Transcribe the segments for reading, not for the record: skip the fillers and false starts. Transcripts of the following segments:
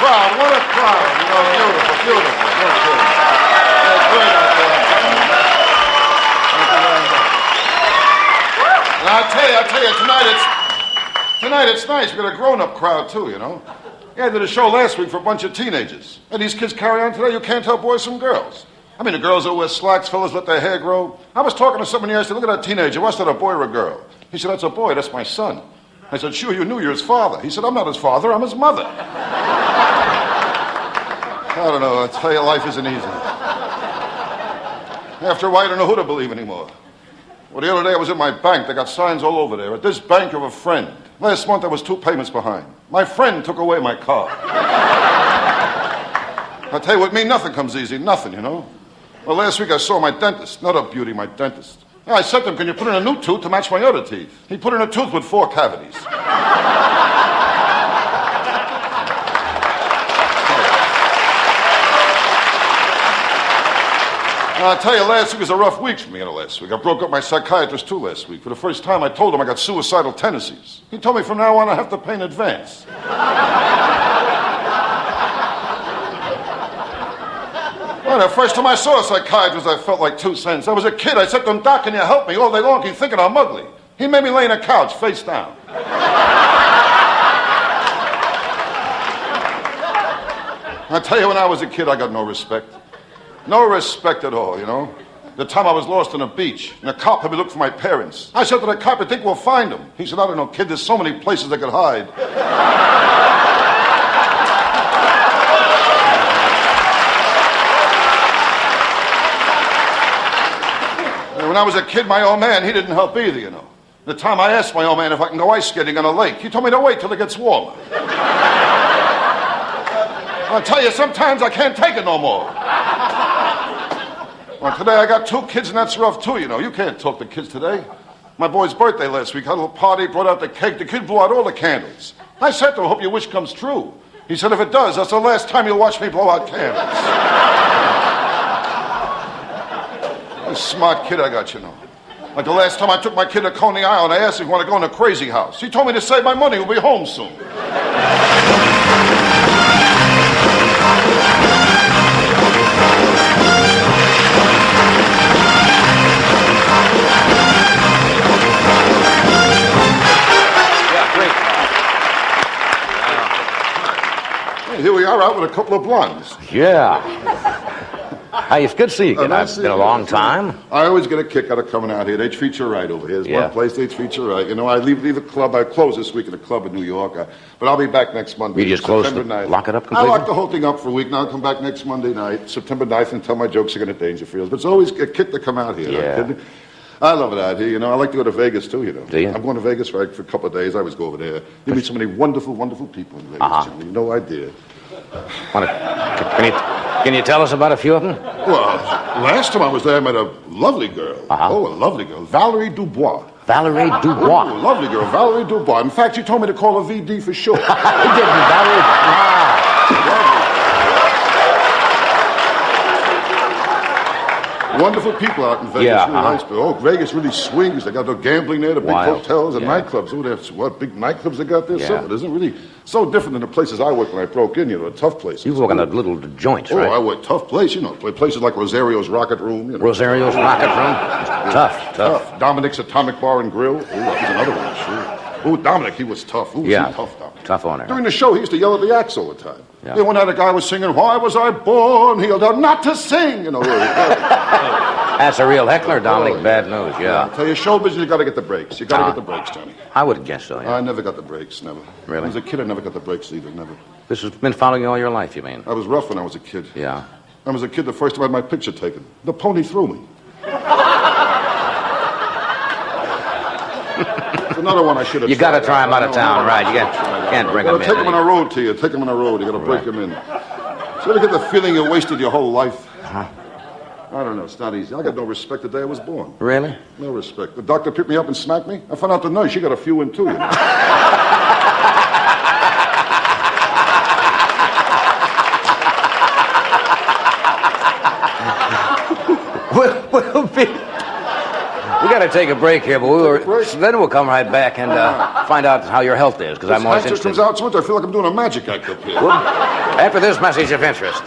crowd, what a crowd. You know, beautiful, beautiful. No kidding. Yeah, great out there. Thank you very much. And I'll tell you, tonight it's nice. We got a grown-up crowd, too, you know. Yeah, I did a show last week for a bunch of teenagers. And these kids carry on today, you can't tell boys from girls. I mean, the girls that wear slacks, fellas let their hair grow. I was talking to somebody, I said, look at that teenager. What's that, a boy or a girl? He said, that's a boy, that's my son. I said, sure, you knew you're his father. He said, I'm not his father, I'm his mother. I don't know, I tell you, life isn't easy. After a while, I don't know who to believe anymore. Well, the other day I was in my bank. They got signs all over there. At this bank of a friend. Last month I was 2 payments behind. My friend took away my car. I tell you, with me, nothing comes easy. Nothing, you know. Well, last week I saw my dentist. Not a beauty, my dentist. I said to him, can you put in a new tooth to match my other teeth? He put in a tooth with 4 cavities. I'll tell you, last week was a rough week for me, last week. I broke up my psychiatrist, too, last week. For the first time, I told him I got suicidal tendencies. He told me from now on I have to pay in advance. Well, the first time I saw a psychiatrist, I felt like 2 cents. I was a kid. I said to him, Doc, can you help me? All day long, he's thinking I'm ugly. He made me lay in a couch, face down. I tell you, when I was a kid, I got no respect. No respect at all, you know. The time I was lost on a beach, and a cop had me look for my parents. I said to the cop, I think we'll find them. He said, I don't know, kid, there's so many places they could hide. And when I was a kid, my old man, he didn't help either, you know. The time I asked my old man if I can go ice skating on a lake, he told me to wait till it gets warmer. I'll tell you, sometimes I can't take it no more. Well, today I got 2 kids, and that's rough, too, you know. You can't talk to kids today. My boy's birthday last week. Had a little party, brought out the cake. The kid blew out all the candles. I said to him, hope your wish comes true. He said, if it does, that's the last time you'll watch me blow out candles. A smart kid I got, you know. Like the last time I took my kid to Coney Island, I asked him if he wanted to go in a crazy house. He told me to save my money. We'll be home soon. Here we are out with a couple of blondes. Yeah. Hey, it's good to see you again. It's been a long time. I always get a kick out of coming out here. They treat you right over here. There's one place they treat you right. You know, I leave the club. I close this week at the club in New York. But I'll be back next Monday. You just close the night. Lock it up completely? I lock the whole thing up for a week. Now I'll come back next Monday night, September 9th, and tell my jokes again at Dangerfield. But it's always a kick to come out here. Yeah. I love it out here. You know, I like to go to Vegas, too, you know. Do you? I'm going to Vegas for a couple of days. I always go over there. You meet so many wonderful, wonderful people in Vegas. You have no idea. Can you tell us about a few of them? Well, last time I was there, I met a lovely girl. Oh, a lovely girl. Valerie Dubois. Valerie Dubois. Oh, a lovely girl. Valerie Dubois. In fact, she told me to call her VD for short. He did, Valerie. Wonderful people out in Vegas. Yeah, really nice. Oh, Vegas really swings. They got the gambling there, the big hotels and nightclubs. Oh, that's what big nightclubs they got there. So it isn't really so different than the places I worked when I broke in. You know, tough places. You work in the little joints, right? Oh, I work tough place. You know, places like Rosario's Rocket Room. You know. Rosario's Rocket Room. Tough. Dominic's Atomic Bar and Grill. Oh, that was another one. Sure. Oh, Dominic, he was tough. He was tough, Dominic. Tough owner. During the show, he used to yell at the acts all the time. Yeah. Then one night a guy was singing, "Why was I born?" He yelled out, "Not to sing!" You know. That's a real heckler, Dominic. Bad news, I tell you, show business, you got to get the breaks. You got to get the breaks, Johnny. I would guess so, yeah. I never got the breaks, never. Really? When I was a kid, I never got the breaks either, never. This has been following you all your life, you mean? I was rough when I was a kid. Yeah. I was a kid the first time I had my picture taken. The pony threw me. Another one I should have. You got to try him out of town, right? You can't bring him in. Take him on a road to you. Take him on a road. You got to break him in. So you get the feeling you wasted your whole life. I don't know. It's not easy. I got no respect the day I was born. Really? No respect. The doctor picked me up and smacked me. I found out the nurse, she got a few in too, you know. got to take a break here, but break? then we'll come right back and find out how your health is, because I'm always This interested. comes out so much, I feel like I'm doing a magic act up here. Well, after this message of interest.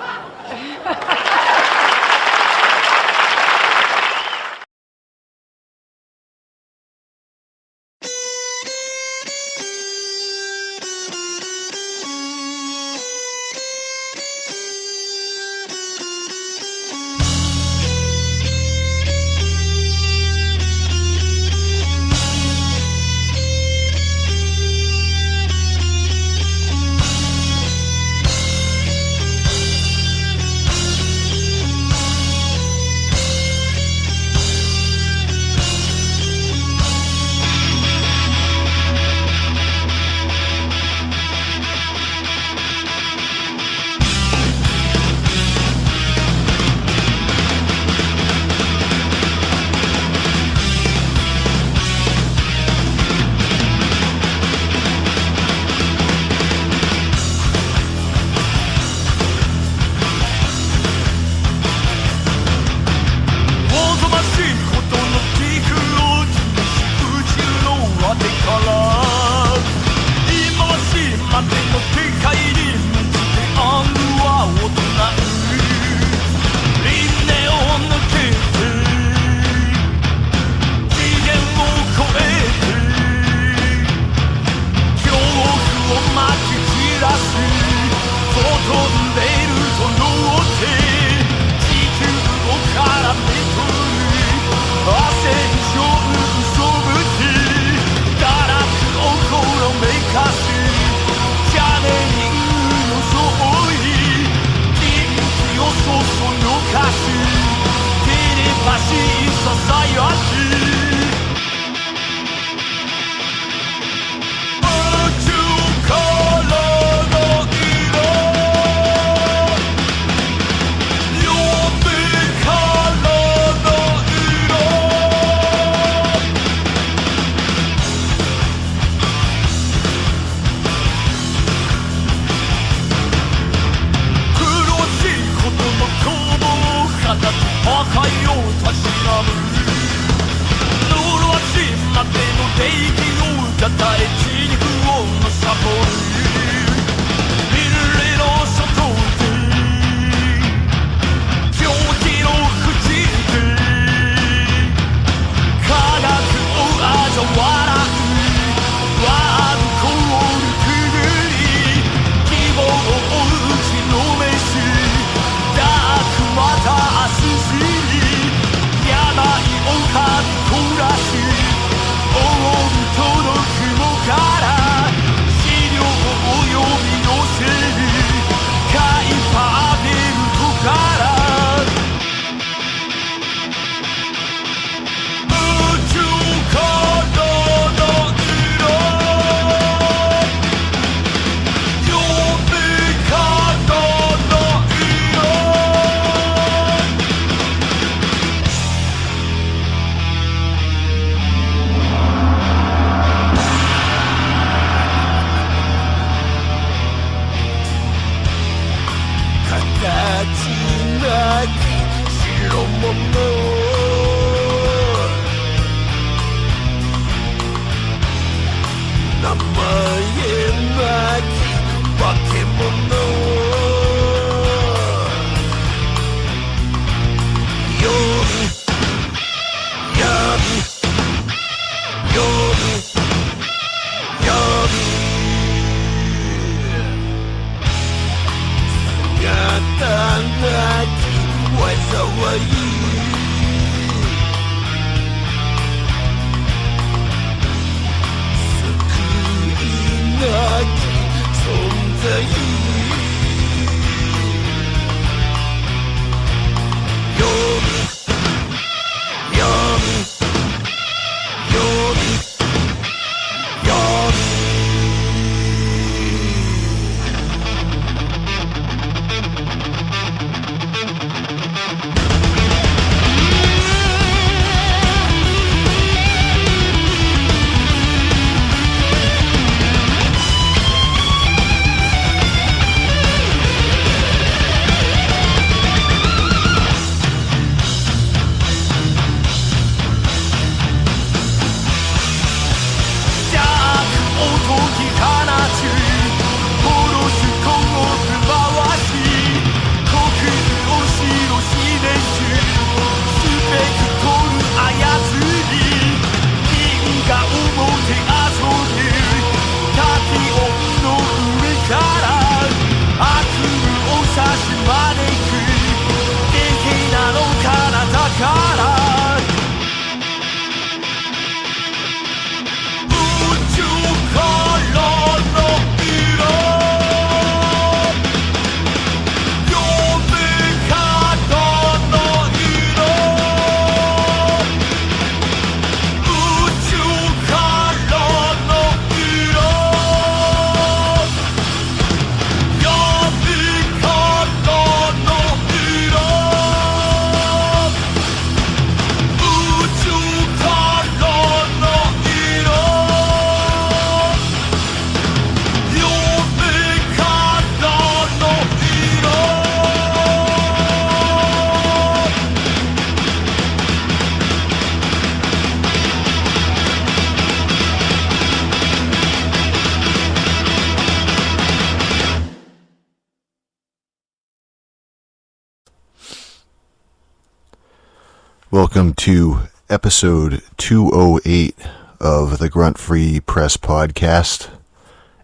Welcome to episode 208 of the Grunt Free Press Podcast,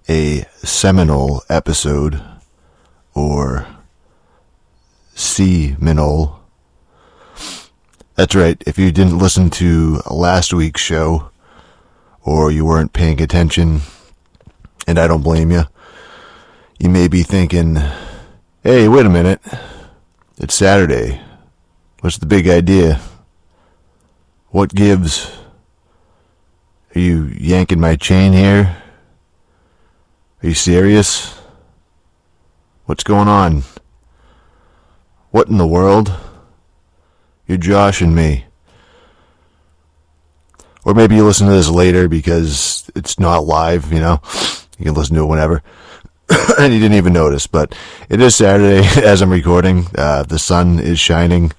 a seminal episode, or seminal. That's right, if you didn't listen to last week's show, or you weren't paying attention, and I don't blame you, you may be thinking, hey, wait a minute, it's Saturday, what's the big idea? What gives? Are you yanking my chain here? Are you serious? What's going on? What in the world? You're joshing me. Or maybe you listen to this later because it's not live, you know? You can listen to it whenever. And you didn't even notice, but it is Saturday as I'm recording. The sun is shining.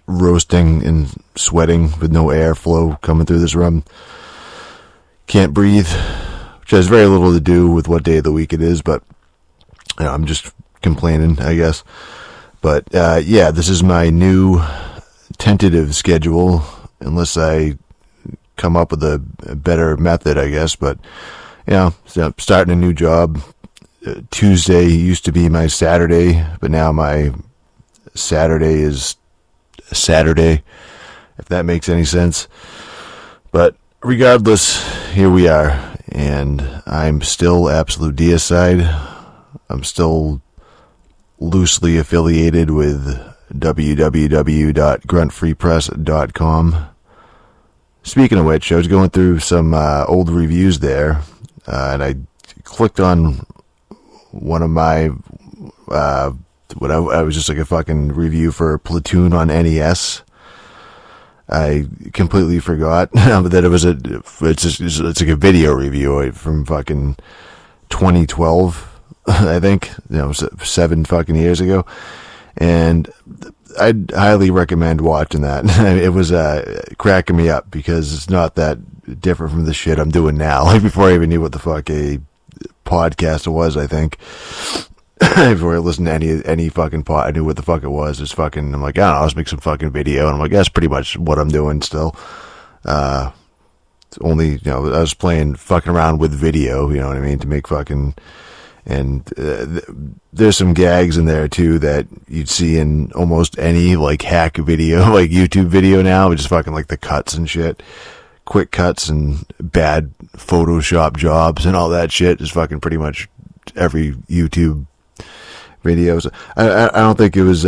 Roasting and sweating with no airflow coming through this room. Can't breathe, which has very little to do with what day of the week it is, but you know, I'm just complaining, I guess. But yeah, this is my new tentative schedule, unless I come up with a better method, I guess. But you know, so I'm starting a new job. Tuesday used to be my Saturday, but now my Saturday is Saturday, if that makes any sense. But regardless, here we are, and I'm still absolute deicide. I'm still loosely affiliated with www.gruntfreepress.com. Speaking of which, I was going through some old reviews there, and I clicked on one of my I was just like a fucking review for Platoon on NES. I completely forgot that it's like a video review from fucking 2012, I think, 7 fucking years ago, and I'd highly recommend watching that. It was cracking me up because it's not that different from the shit I'm doing now. Like before I even knew what the fuck a podcast was, I think. Before I listened to any fucking pod, I knew what the fuck it was. It's fucking, I'm like, I don't know, let's make some fucking video. And I'm like, that's pretty much what I'm doing still. It's only, I was playing fucking around with video, you know what I mean, to make fucking, and there's some gags in there too that you'd see in almost any like hack video, like YouTube video now, which is fucking like the cuts and shit. Quick cuts and bad Photoshop jobs and all that shit is fucking pretty much every YouTube videos. I don't think it was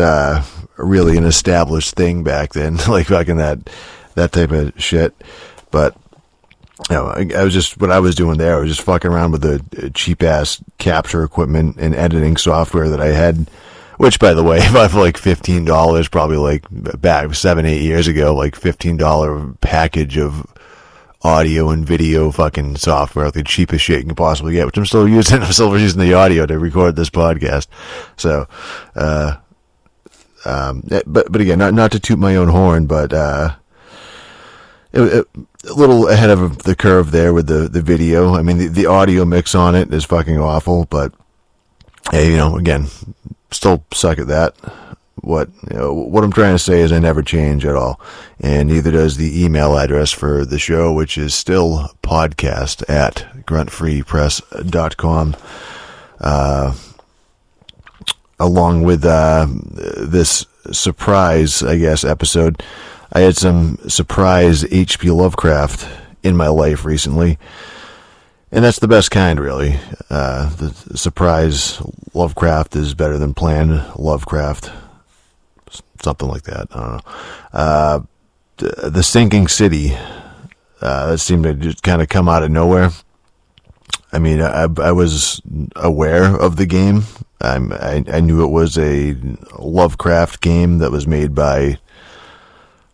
really an established thing back then, like fucking that type of shit. But I was just, what I was doing there, I was just fucking around with the cheap ass capture equipment and editing software that I had, which by the way, if I for like $15, probably like back 7-8 years ago, like $15 package of audio and video fucking software, the cheapest shit you can possibly get, which I'm still using. I'm still using the audio to record this podcast. So, but again, not to toot my own horn, but a little ahead of the curve there with the video. I mean, the audio mix on it is fucking awful, but hey, again, still suck at that. What I'm trying to say is I never change at all, and neither does the email address for the show, which is still podcast@gruntfreepress.com. Along with this surprise, I guess, episode, I had some surprise H.P. Lovecraft in my life recently, and that's the best kind, really. The surprise Lovecraft is better than planned Lovecraft. Something like that. I don't know. The Sinking City, that seemed to just kind of come out of nowhere. I mean, I was aware of the game. I knew it was a Lovecraft game that was made by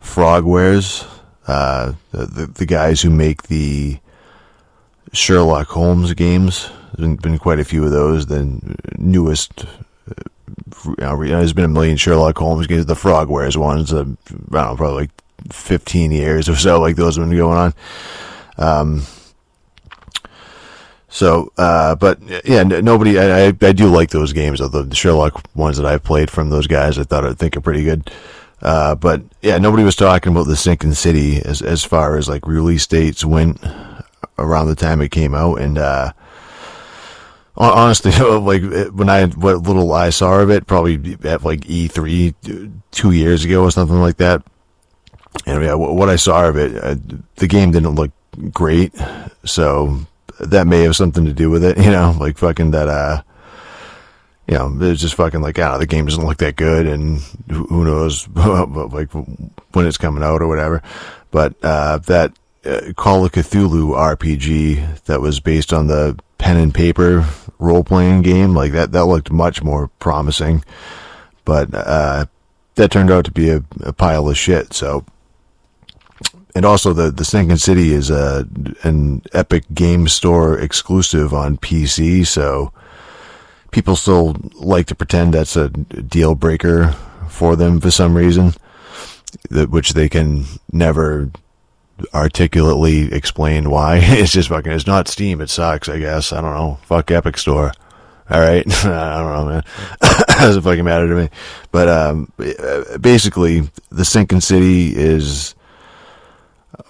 Frogwares, the guys who make the Sherlock Holmes games. There's been quite a few of those. The newest, there's been a million Sherlock Holmes games. The Frogwares ones, I don't know, probably like 15 years or so, like those have been going on. But yeah, nobody, I do like those games, though. The Sherlock ones that I've played from those guys, I think are pretty good. But yeah, nobody was talking about the Sinking City as far as like release dates went around the time it came out. And honestly, like what little I saw of it, probably at like E3 2 years ago or something like that. And yeah, what I saw of it, the game didn't look great, so that may have something to do with it. Like fucking that. It's just fucking like, the game doesn't look that good, and who knows, like when it's coming out or whatever. But that Call of Cthulhu RPG that was based on the pen and paper role playing game, like that looked much more promising. But that turned out to be a pile of shit. So, and also the Sinking City is an Epic Game Store exclusive on PC, so people still like to pretend that's a deal breaker for them for some reason, which they can never articulately explain why. It's just fucking, it's not Steam, it sucks, I guess. I don't know. Fuck Epic Store. Alright? I don't know, man. Doesn't fucking matter to me. But basically, the Sinking City is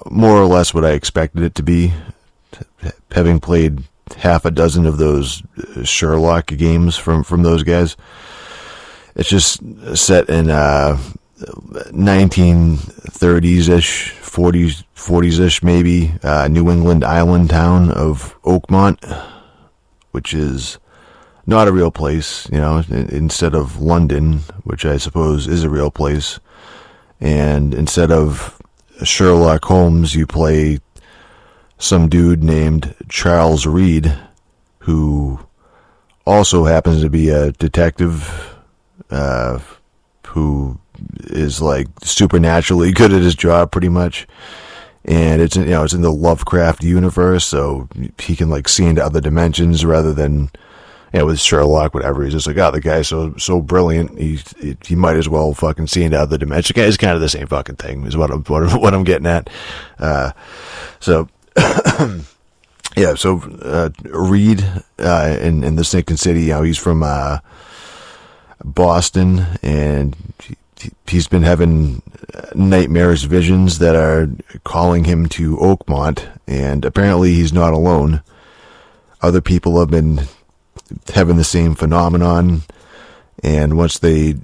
more or less what I expected it to be, having played half a dozen of those Sherlock games from those guys. It's just set in 1930s-ish, 40s-ish maybe, New England island town of Oakmont, which is not a real place, instead of London, which I suppose is a real place. And instead of Sherlock Holmes, you play some dude named Charles Reed, who also happens to be a detective, who is like supernaturally good at his job pretty much. And it's in the Lovecraft universe, so he can like see into other dimensions rather than, with Sherlock, whatever. He's just like, the guy's so brilliant, he might as well fucking see into other dimensions. It's kind of the same fucking thing, is what I'm getting at. So Reed in the Sinking City, he's from Boston, and he's been having nightmarish visions that are calling him to Oakmont, and apparently he's not alone. Other people have been having the same phenomenon, and once they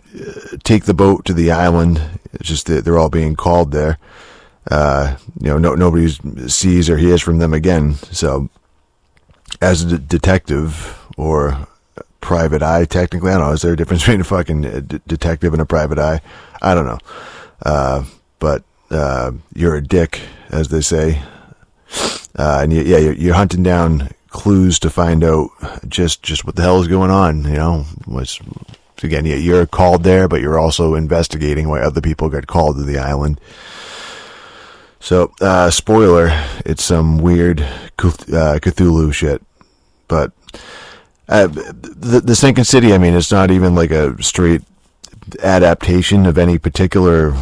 take the boat to the island, it's just that they're all being called there. Nobody sees or hears from them again. So, as a detective or private eye, technically, I don't know, is there a difference between a fucking detective and a private eye? I don't know. But you're a dick, as they say. And you're hunting down clues to find out just what the hell is going on. Again, you're called there, but you're also investigating why other people got called to the island. So, spoiler, it's some weird Cthulhu shit. But the Sinking City, it's not even like a straight adaptation of any particular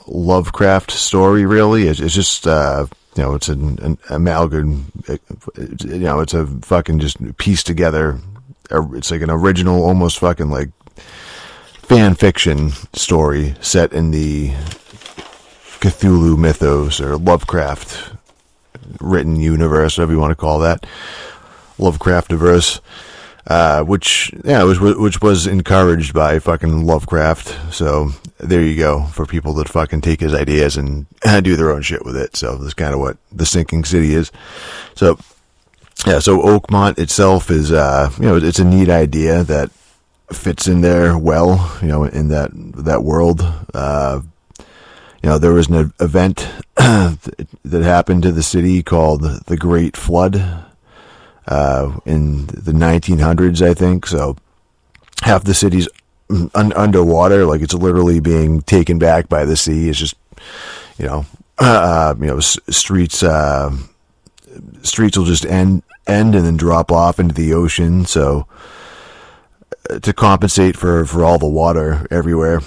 Lovecraft story, really. It's just, it's an amalgam. It's a fucking just pieced together. It's like an original, almost fucking like fan fiction story set in the Cthulhu mythos or Lovecraft written universe, whatever you want to call that, Lovecraftiverse, which was encouraged by fucking Lovecraft. So there you go, for people that fucking take his ideas and do their own shit with it. So that's kind of what the Sinking City is. So Oakmont itself is it's a neat idea that fits in there well, in that world. There was an event that happened to the city called the Great Flood in the 1900s, I think. So half the city's underwater, like it's literally being taken back by the sea. It's just, streets will just end and then drop off into the ocean. So to compensate for all the water everywhere,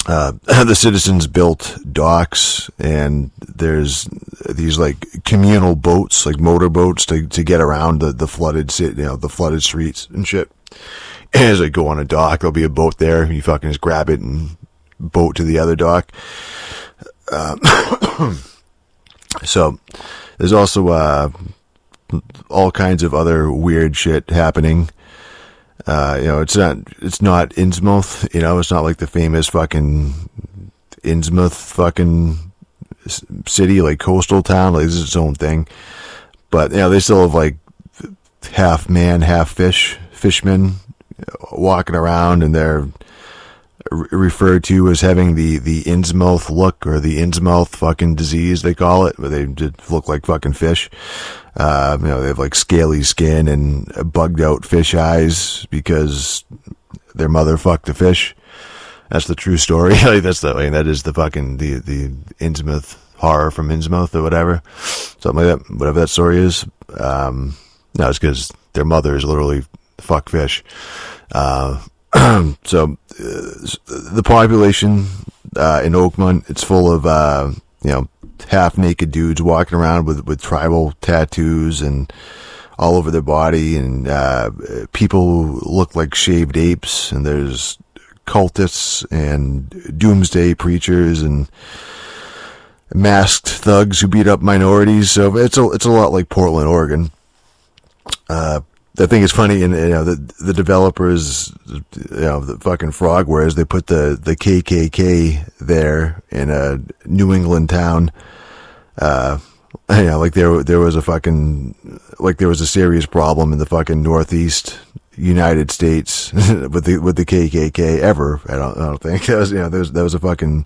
the citizens built docks, and there's these like communal boats, like motorboats, to get around the flooded city, the flooded streets and shit. And as I go on a dock, there'll be a boat there. You fucking just grab it and boat to the other dock. So there's also all kinds of other weird shit happening. It's not Innsmouth, it's not like the famous fucking Innsmouth fucking city, like coastal town, like this is its own thing. But, they still have like half man, half fishmen walking around, and they're referred to as having the Innsmouth look, or the Innsmouth fucking disease, they call it, where they look like fucking fish. They have like scaly skin and bugged out fish eyes because their mother fucked a fish. That's the true story. Like that is the fucking the Innsmouth horror from Innsmouth or whatever, something like that. Whatever that story is. No, it's because their mother is literally fuck fish. So the population in Oakmont, it's full of half naked dudes walking around with tribal tattoos and all over their body, and people who look like shaved apes, and there's cultists and doomsday preachers and masked thugs who beat up minorities. So it's a lot like Portland, Oregon. I think it's funny, and the developers, the fucking Frogwares, they put the KKK there in a New England town. Like there was a serious problem in the fucking Northeast United States with the KKK ever. I don't think that was a fucking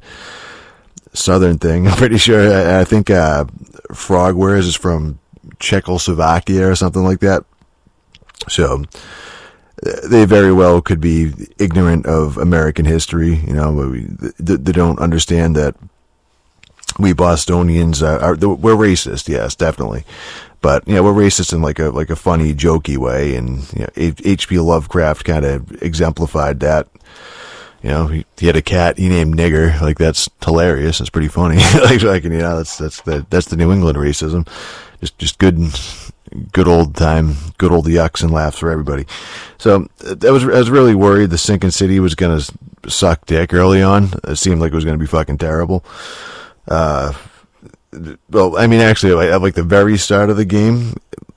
Southern thing. I'm pretty sure. I think Frogwares is from Czechoslovakia or something like that. So they very well could be ignorant of American history. They don't understand that we Bostonians we're racist. Yes, definitely. But we're racist in like a funny, jokey way, and H.P. Lovecraft kind of exemplified that. He had a cat he named Nigger. Like, that's hilarious. It's pretty funny. that's the New England racism. Just good old time, good old yucks and laughs for everybody. So I was really worried the sinking city was gonna suck dick early on. It seemed like it was gonna be fucking terrible. Well, I mean, actually, at like the very start of the game,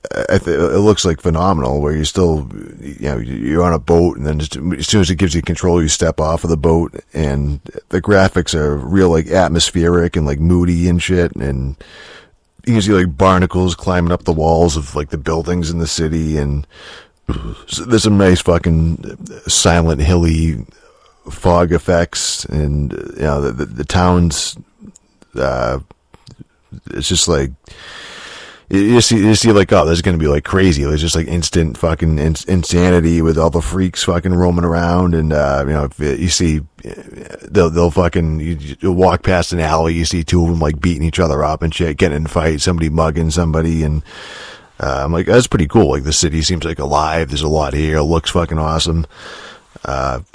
it looks like phenomenal. Where you're still, you're on a boat, and then just as soon as it gives you control, you step off of the boat, and the graphics are real, like atmospheric and like moody and shit, and you can see like barnacles climbing up the walls of like the buildings in the city, and there's some nice fucking Silent Hilly fog effects, and the town's. It's just like you see like, oh, there's gonna be like crazy. There's just like instant fucking insanity with all the freaks fucking roaming around, and if you see they'll fucking you'll walk past an alley, you see two of them like beating each other up and shit, getting in a fight, somebody mugging somebody, and I'm like, that's pretty cool. Like, the city seems like alive. There's a lot here. It looks fucking awesome. And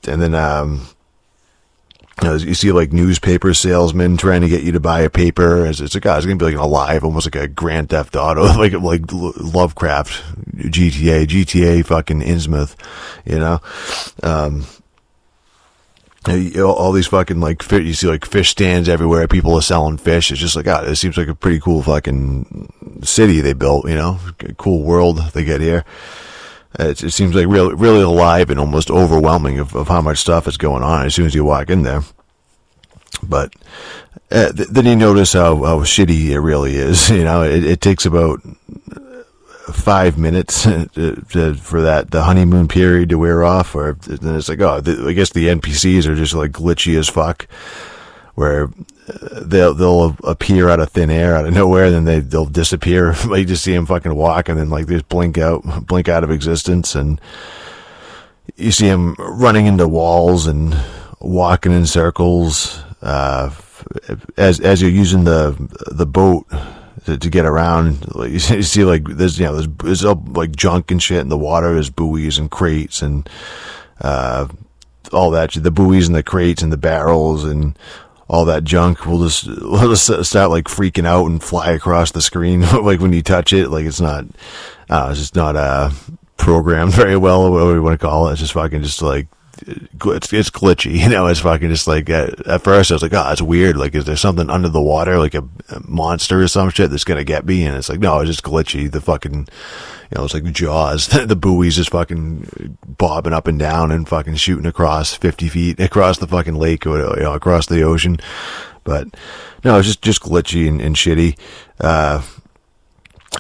then you see like newspaper salesmen trying to get you to buy a paper. It's like, oh, it's gonna be like alive, almost like a Grand Theft Auto, like Lovecraft, GTA, fucking Innsmouth, all these fucking like you see like fish stands everywhere. People are selling fish. It's just like, oh, this seems like a pretty cool fucking city they built. Cool world they get here. It seems like really alive and almost overwhelming of how much stuff is going on as soon as you walk in there. But then you notice how shitty it really is. It takes about 5 minutes for the honeymoon period to wear off, or then it's like, oh, I guess the NPCs are just like glitchy as fuck, where they'll appear out of thin air, out of nowhere, and then they'll disappear. You just see them fucking walk, and then like they just blink out of existence, and you see them running into walls and walking in circles as you're using the boat to get around. Like, you see like there's like junk and shit in the water. There's buoys and crates and all that. The buoys and the crates and the barrels and all that junk will just start like freaking out and fly across the screen. Like when you touch it, like it's just not programmed very well, or whatever you want to call it. It's just fucking just like it's glitchy, you know. It's fucking just like at first I was like, oh, it's weird. Like, is there something under the water, like a monster or some shit that's gonna get me? And it's like, no, it's just glitchy. The fucking, you know, it's like Jaws. The buoy's just fucking bobbing up and down and fucking shooting across 50 feet across the fucking lake or, you know, across the ocean. But no, it's just glitchy and shitty.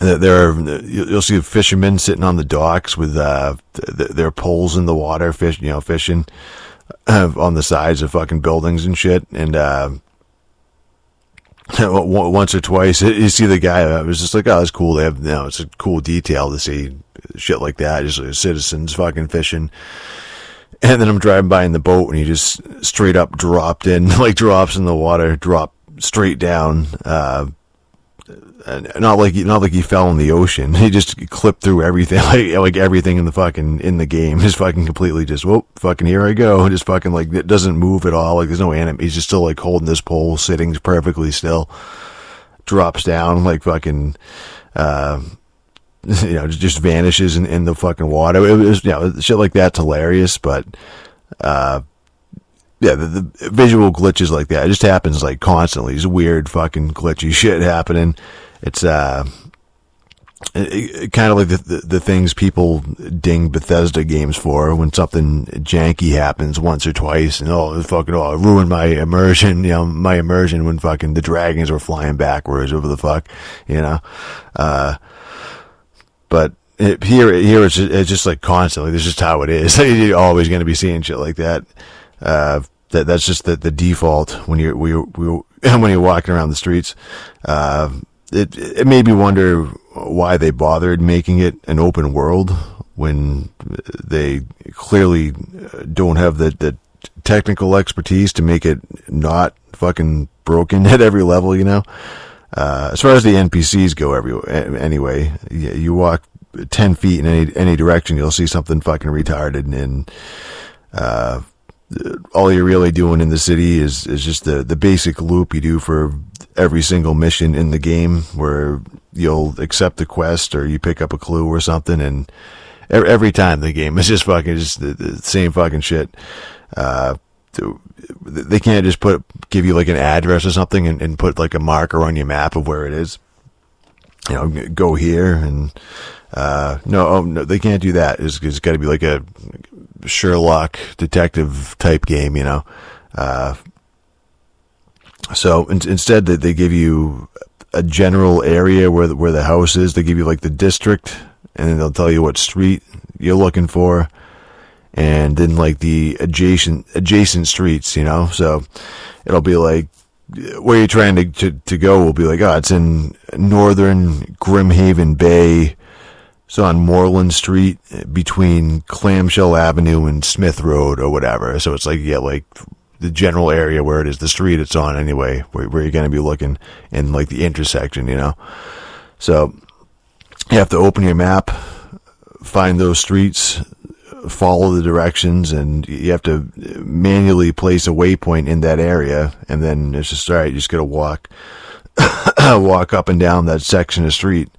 You'll see fishermen sitting on the docks with their poles in the water, fishing on the sides of fucking buildings and shit. And once or twice, you see the guy. I was just like, oh, that's cool. They have, you know, it's a cool detail to see shit like that. Just like citizens fucking fishing. And then I'm driving by in the boat, and he just straight up dropped in, like drops in the water, drop straight down. Not like he fell in the ocean. He just clipped through everything, like everything in the game. Just fucking completely just, whoop, fucking here I go. Just fucking like, it doesn't move at all. Like there's no anim. He's just still like holding this pole, sitting perfectly still. Drops down like fucking, you know, just vanishes in the fucking water. It was, you know, shit like that's hilarious, but, yeah, the visual glitches like that, it just happens like constantly. It's weird fucking glitchy shit happening. It's kind of like the things people ding Bethesda games for when something janky happens once or twice, and it ruined my immersion. You know, my immersion when fucking the dragons were flying backwards over the fuck, you know. But here it's just like constantly. That's just how it is. You're always going to be seeing shit like that. That's just the default when you're walking around the streets. It made me wonder why they bothered making it an open world when they clearly don't have the technical expertise to make it not fucking broken at every level, you know. As far as the NPCs go, anyway, you walk 10 feet in any direction, you'll see something fucking retarded, and all you're really doing in the city is just the basic loop you do for every single mission in the game, where you'll accept the quest or you pick up a clue or something, and every time the game is just fucking the same fucking shit. They can't just give you like an address or something and put like a marker on your map of where it is. You know, go here and no, they can't do that. It's got to be like a Sherlock detective type game, you know. So instead, they give you a general area where the house is. They give you like the district, and then they'll tell you what street you're looking for, and then like the adjacent streets, you know. So it'll be like where you're trying to go will be like, oh, it's in northern Grimhaven Bay. So on Moreland Street between Clamshell Avenue and Smith Road or whatever. So it's like, yeah, like the general area where it is, the street it's on anyway, where you're going to be looking, and like the intersection, you know. So you have to open your map, find those streets, follow the directions, and you have to manually place a waypoint in that area. And then it's just, all right, you just got to walk up and down that section of street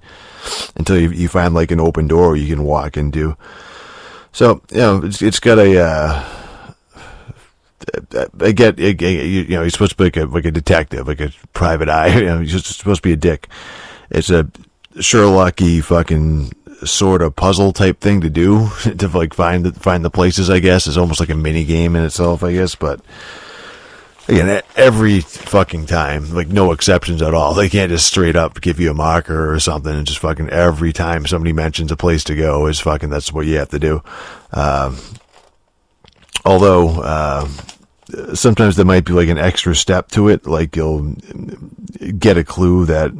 until you find like an open door you can walk into. So, you know, it's got you know, he's supposed to be like a detective, like a private eye. You know, he's supposed to be a dick. It's a Sherlock-y fucking sort of puzzle type thing to do to like find the places. I guess it's almost like a mini game in itself, I guess. But again, every fucking time, like no exceptions at all. They can't just straight up give you a marker or something and just fucking every time somebody mentions a place to go is fucking, that's what you have to do. Although, sometimes there might be like an extra step to it, like you'll get a clue that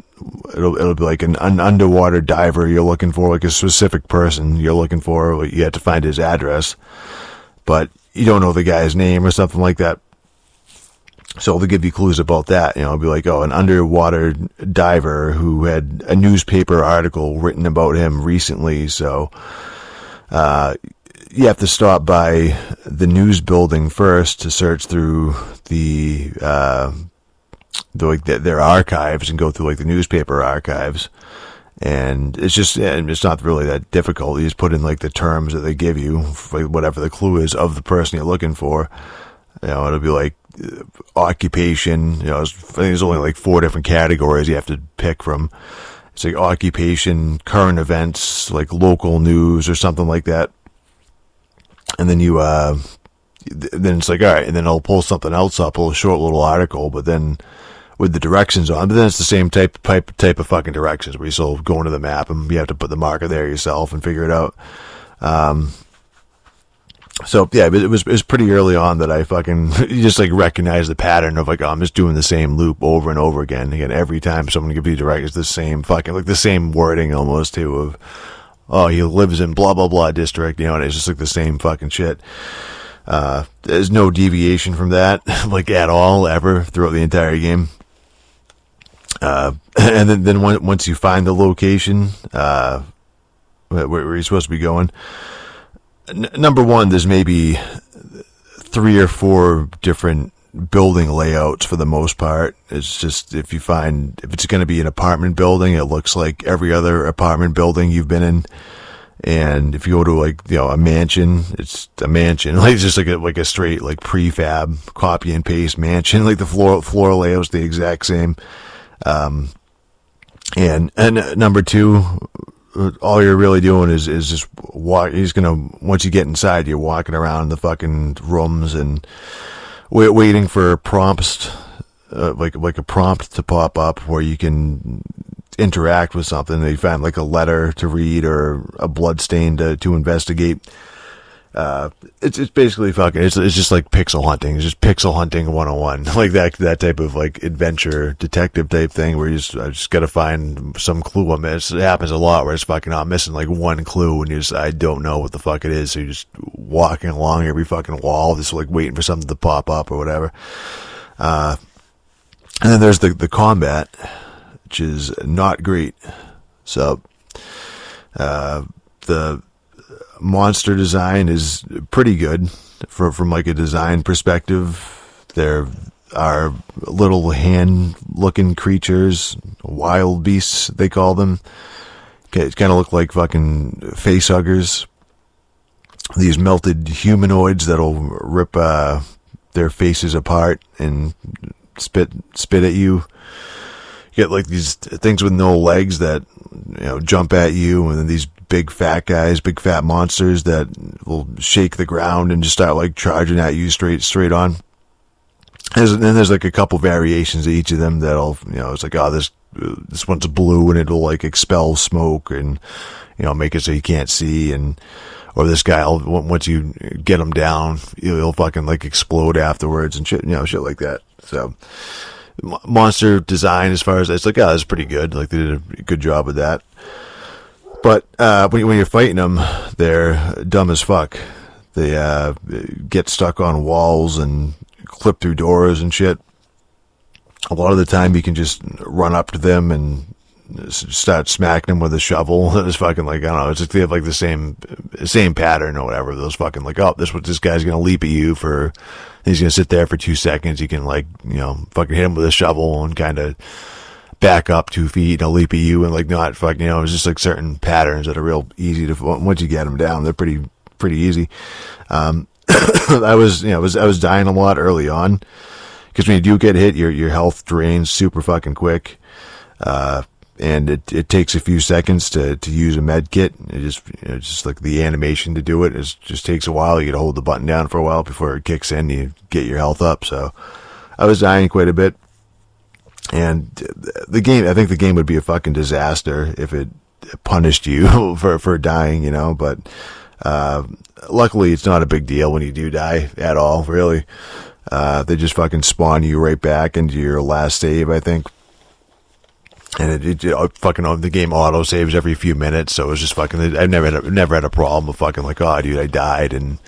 it'll be like an underwater diver you're looking for, like a specific person you're looking for. Like you have to find his address, but you don't know the guy's name or something like that. So they'll give you clues about that. You know, it'll be like, oh, an underwater diver who had a newspaper article written about him recently. So, you have to stop by the news building first to search through their archives and go through like the newspaper archives. And it's not really that difficult. You just put in like the terms that they give you, for whatever the clue is of the person you're looking for. It'll be like occupation. I think there's only like 4 different categories you have to pick from. It's like occupation, current events, like local news or something like that. And then then it's like, all right, and then I'll pull something else up, a short little article, but then with the directions on, but then it's the same type of fucking directions where you still go into the map and you have to put the marker there yourself and figure it out. So yeah, it was pretty early on that I fucking just like recognized the pattern of like, oh, I'm just doing the same loop over and over again. Again, every time someone gives you directions, the same fucking, like the same wording almost too of, oh, he lives in blah, blah, blah district, and it's just like the same fucking shit. There's no deviation from that, like at all, ever throughout the entire game. And then once you find the location, where you're supposed to be going, number one, there's maybe 3 or 4 different building layouts for the most part. It's just, if it's going to be an apartment building, it looks like every other apartment building you've been in. And if you go to like, a mansion, it's a mansion. Like, it's just like a straight, like prefab copy and paste mansion. Like the floor layout's the exact same. And number 2, all you're really doing is just walk. Once you get inside, you're walking around the fucking rooms and waiting for prompts, like a prompt to pop up where you can interact with something. You find like a letter to read or a blood stain to investigate. It's basically fucking, it's just like pixel hunting. It's just pixel hunting 101. Like that type of like adventure detective type thing where I just gotta find some clue. It happens a lot where it's fucking, I'm missing like one clue and I don't know what the fuck it is. So you're just walking along every fucking wall, just like waiting for something to pop up or whatever. And then there's the combat, which is not great. So, the monster design is pretty good from like a design perspective. There are little hand-looking creatures, wild beasts, they call them. It kind of look like fucking facehuggers. These melted humanoids that'll rip their faces apart and spit at you. You get like these things with no legs that jump at you, and then these big fat monsters that will shake the ground and just start like charging at you straight on. There's like a couple variations of each of them that'll, it's like, oh, this one's blue and it'll like expel smoke and, make it so you can't see. Or this guy, once you get him down, he'll fucking like explode afterwards and shit, shit like that. So monster design, as far as it's like, oh, that's pretty good. Like they did a good job with that. But when you're fighting them, they're dumb as fuck. They get stuck on walls and clip through doors and shit. A lot of the time, you can just run up to them and start smacking them with a shovel. It's fucking like, I don't know. It's like they have like the same pattern or whatever. Those fucking like, oh, this guy's gonna leap at you for. He's gonna sit there for 2 seconds. You can like, fucking hit him with a shovel and kind of back up 2 feet and he'll leap at you and like not fucking, it's just like certain patterns that are real easy to, once you get them down, they're pretty easy. I was dying a lot early on because when you do get hit, your health drains super fucking quick. And it takes a few seconds to use a med kit. It just like the animation to do it just takes a while. You gotta hold the button down for a while before it kicks in. You get your health up. So I was dying quite a bit. And I think the game would be a fucking disaster if it punished you for dying, but, luckily it's not a big deal when you do die at all, really. They just fucking spawn you right back into your last save, I think. And the game auto saves every few minutes, so it was just fucking, I've never had a problem with fucking like, oh dude, I died and,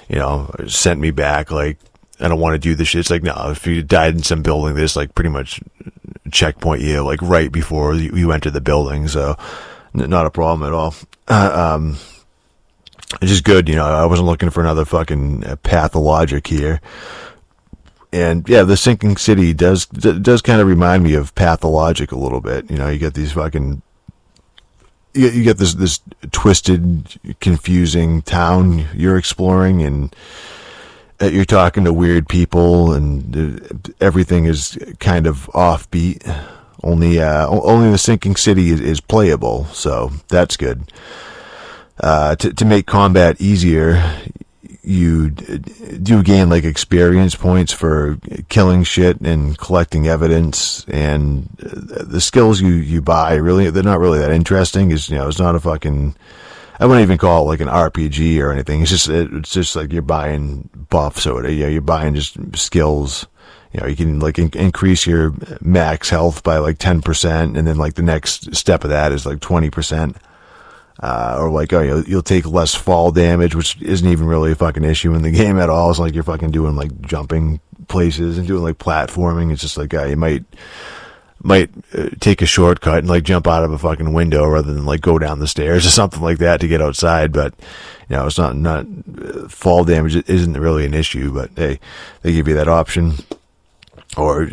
it sent me back, like, I don't want to do this shit. It's like, no, if you died in some building, there's like pretty much checkpoint you like right before you enter the building. So not a problem at all. It's just good. I wasn't looking for another fucking pathologic here. And yeah, the sinking city does kind of remind me of Pathologic a little bit. You get these fucking you get this twisted, confusing town you're exploring, and you're talking to weird people, and everything is kind of offbeat. Only the sinking city is playable, so that's good. To make combat easier, you do gain like experience points for killing shit and collecting evidence, and the skills you buy really, they're not really that interesting. It's not a fucking, I wouldn't even call it like an RPG or anything. It's just like you're buying buffs or you're buying just skills. You can like increase your max health by like 10%, and then like the next step of that is like 20%. Or like, you'll take less fall damage, which isn't even really a fucking issue in the game at all. It's like you're fucking doing like jumping places and doing like platforming. It's just like, you might take a shortcut and like jump out of a fucking window rather than like go down the stairs or something like that to get outside. But it's not fall damage isn't really an issue. But hey, they give you that option. Or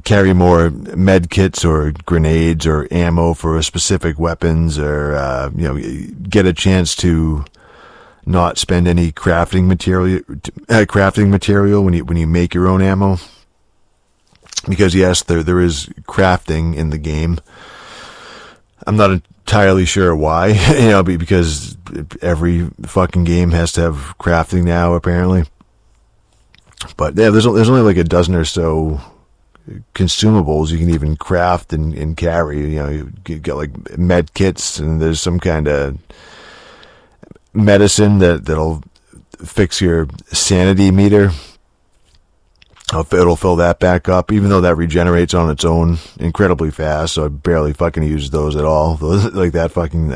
carry more med kits or grenades or ammo for specific weapons, or get a chance to not spend any crafting material when you make your own ammo. Because yes, there is crafting in the game. I'm not entirely sure why, because every fucking game has to have crafting now apparently. But yeah, there's only like a dozen or so consumables you can even craft and carry. You get like med kits, and there's some kind of medicine that'll fix your sanity meter. It'll fill that back up, even though that regenerates on its own incredibly fast. So I barely fucking use those at all. Those like that fucking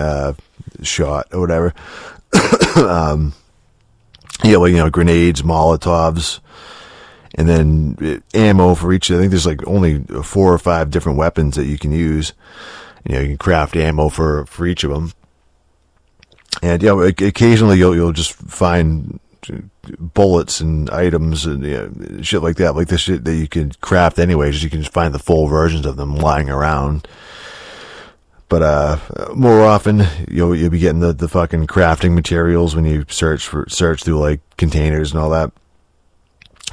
shot or whatever. Grenades, Molotovs. And then ammo for each. I think there's like only 4 or 5 different weapons that you can use. You can craft ammo for each of them. And occasionally you'll just find bullets and items and shit like that, like this shit that you can craft anyways. You can just find the full versions of them lying around. But more often you'll be getting the fucking crafting materials when you search through like containers and all that.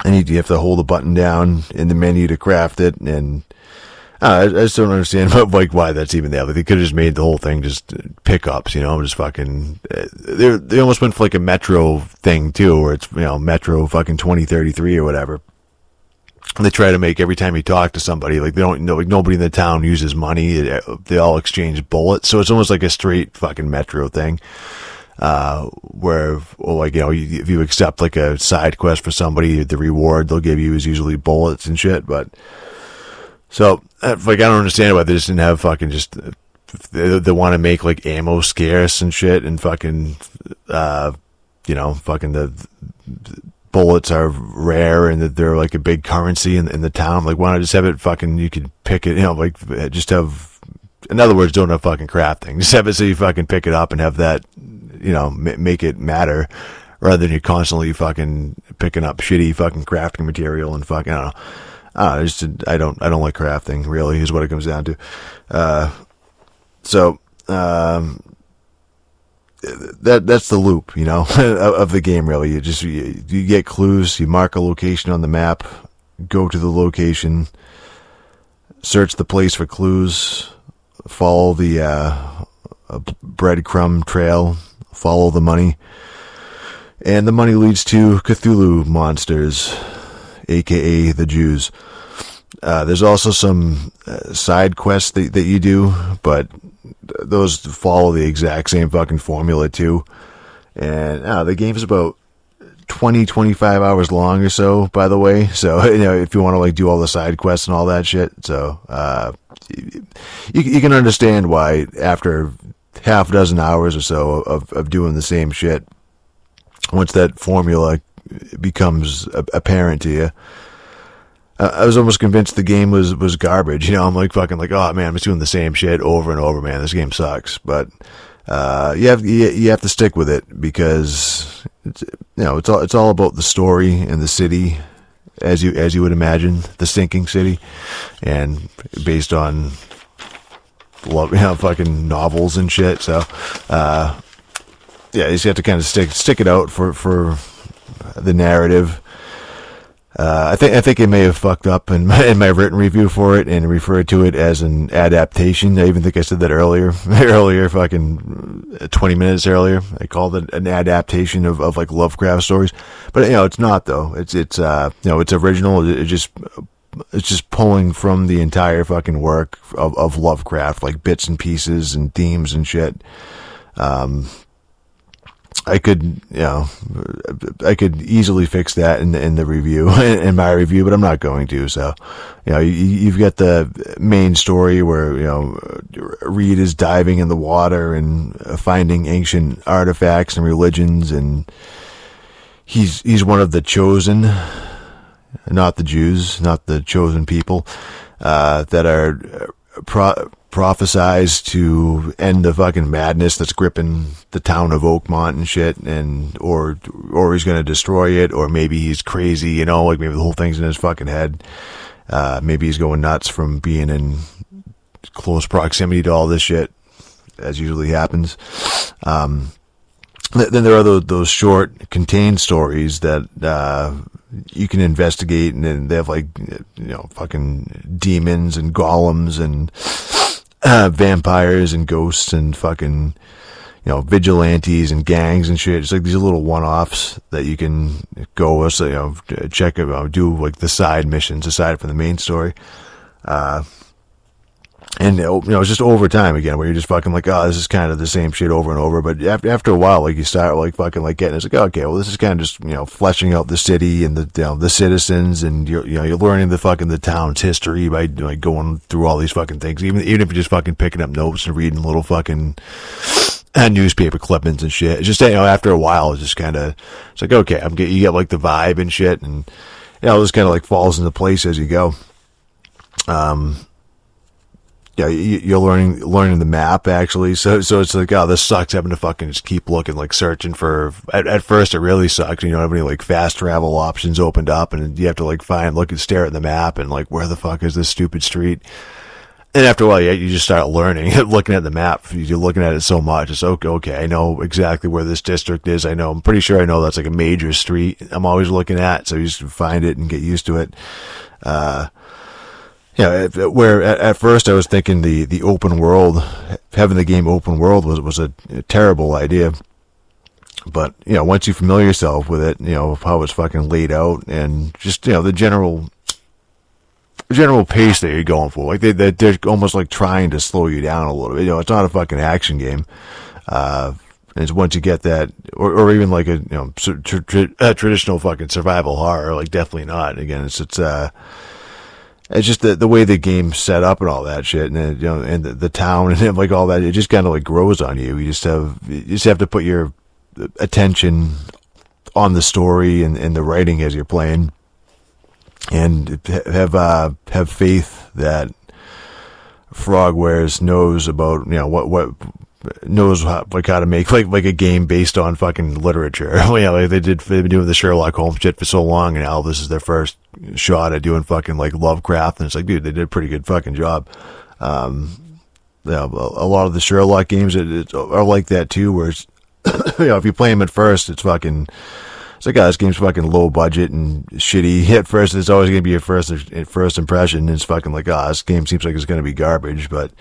And you have to hold the button down in the menu to craft it, and I just don't understand why that's even there. Like, they could have just made the whole thing just pickups, just fucking. They almost went for like a Metro thing too, where it's Metro fucking 2033 or whatever. And they try to make every time you talk to somebody, like they don't know, like nobody in the town uses money. They all exchange bullets, so it's almost like a straight fucking Metro thing. Where, if you accept like a side quest for somebody, the reward they'll give you is usually bullets and shit. But so, I don't understand why they just didn't have fucking just. They want to make like ammo scarce and shit, and fucking, fucking the bullets are rare and that they're like a big currency in the town. Like, why not just have it fucking? You could pick it, just have. In other words, don't have fucking crafting. Just have it so you fucking pick it up and have that. Make it matter, rather than you constantly fucking picking up shitty fucking crafting material and fucking, I don't know. I don't like crafting, really, is what it comes down to. That's the loop, of the game, really. You get clues, you mark a location on the map, go to the location, search the place for clues, follow the breadcrumb trail, follow the money, and the money leads to Cthulhu monsters, aka the Jews. There's also some side quests that you do, but those follow the exact same fucking formula too. And the game is about 25 hours long or so, by the way. So if you want to like do all the side quests and all that shit, so you can understand why after half a dozen hours or so of doing the same shit, once that formula becomes apparent to you, I was almost convinced the game was garbage. I'm like fucking like, oh man, I'm just doing the same shit over and over, man. This game sucks. But you have to stick with it, because it's all about the story and the city, as you would imagine, the sinking city, and based on fucking novels and shit. So, yeah, you just have to kind of stick it out for the narrative. I think it may have fucked up in my written review for it and referred to it as an adaptation. I even think I said that earlier, fucking 20 minutes earlier. I called it an adaptation of like Lovecraft stories, but it's not though. It's it's original. It's just pulling from the entire fucking work of Lovecraft, like bits and pieces and themes and shit. I could easily fix that in the review, in my review, but I'm not going to. So, you've got the main story where, Reed is diving in the water and finding ancient artifacts and religions, and he's one of the chosen, not the Jews, not the chosen people, that are prophesized to end the fucking madness that's gripping the town of Oakmont and shit, and or he's gonna destroy it, or maybe he's crazy, like maybe the whole thing's in his fucking head. Maybe he's going nuts from being in close proximity to all this shit, as usually happens. Then there are those short, contained stories that you can investigate, and then they have like fucking demons and golems and vampires and ghosts and fucking vigilantes and gangs and shit. It's like these little one-offs that you can go check out, do like the side missions aside from the main story. And it's just over time again, where you're just fucking like, oh, this is kind of the same shit over and over. But after a while, like you start like fucking like getting, it's like, okay, well, this is kind of just fleshing out the city and the citizens, and you're learning the town's history by like going through all these fucking things. Even if you're just fucking picking up notes and reading little fucking newspaper clippings and shit. It's just after a while, it's just kind of, it's like, okay, you get like the vibe and shit, and it just kind of like falls into place as you go. Yeah, you're learning the map actually. So it's like, oh, this sucks having to fucking just keep looking, like searching for. At first, it really sucks. You don't have any like fast travel options opened up, and you have to like look and stare at the map and like, where the fuck is this stupid street? And after a while, you just start learning, looking at the map. You're looking at it so much. It's okay. I know exactly where this district is. I'm pretty sure I know that's like a major street I'm always looking at. So you just find it and get used to it. Where at first I was thinking the open world, having the game open world was a terrible idea. But, once you familiar yourself with it, how it's fucking laid out, and just, the general pace that you're going for. Like they're almost like trying to slow you down a little bit. It's not a fucking action game. And it's once you get that, or even like a, traditional fucking survival horror, like definitely not. Again, it's just the way the game's set up and all that shit, and then, and the town and like all that, it just kind of like grows on you. You just have to put your attention on the story and the writing as you're playing, and have faith that Frogwares knows about what knows how to make like a game based on fucking literature. They've been doing the Sherlock Holmes shit for so long, and now this is their first shot at doing fucking like Lovecraft, and it's like, dude, they did a pretty good fucking job. A lot of the Sherlock games are like that too, where it's if you play them at first, it's like, this game's fucking low budget and shitty. At first, it's always gonna be your first impression, and it's fucking like, this game seems like it's gonna be garbage, but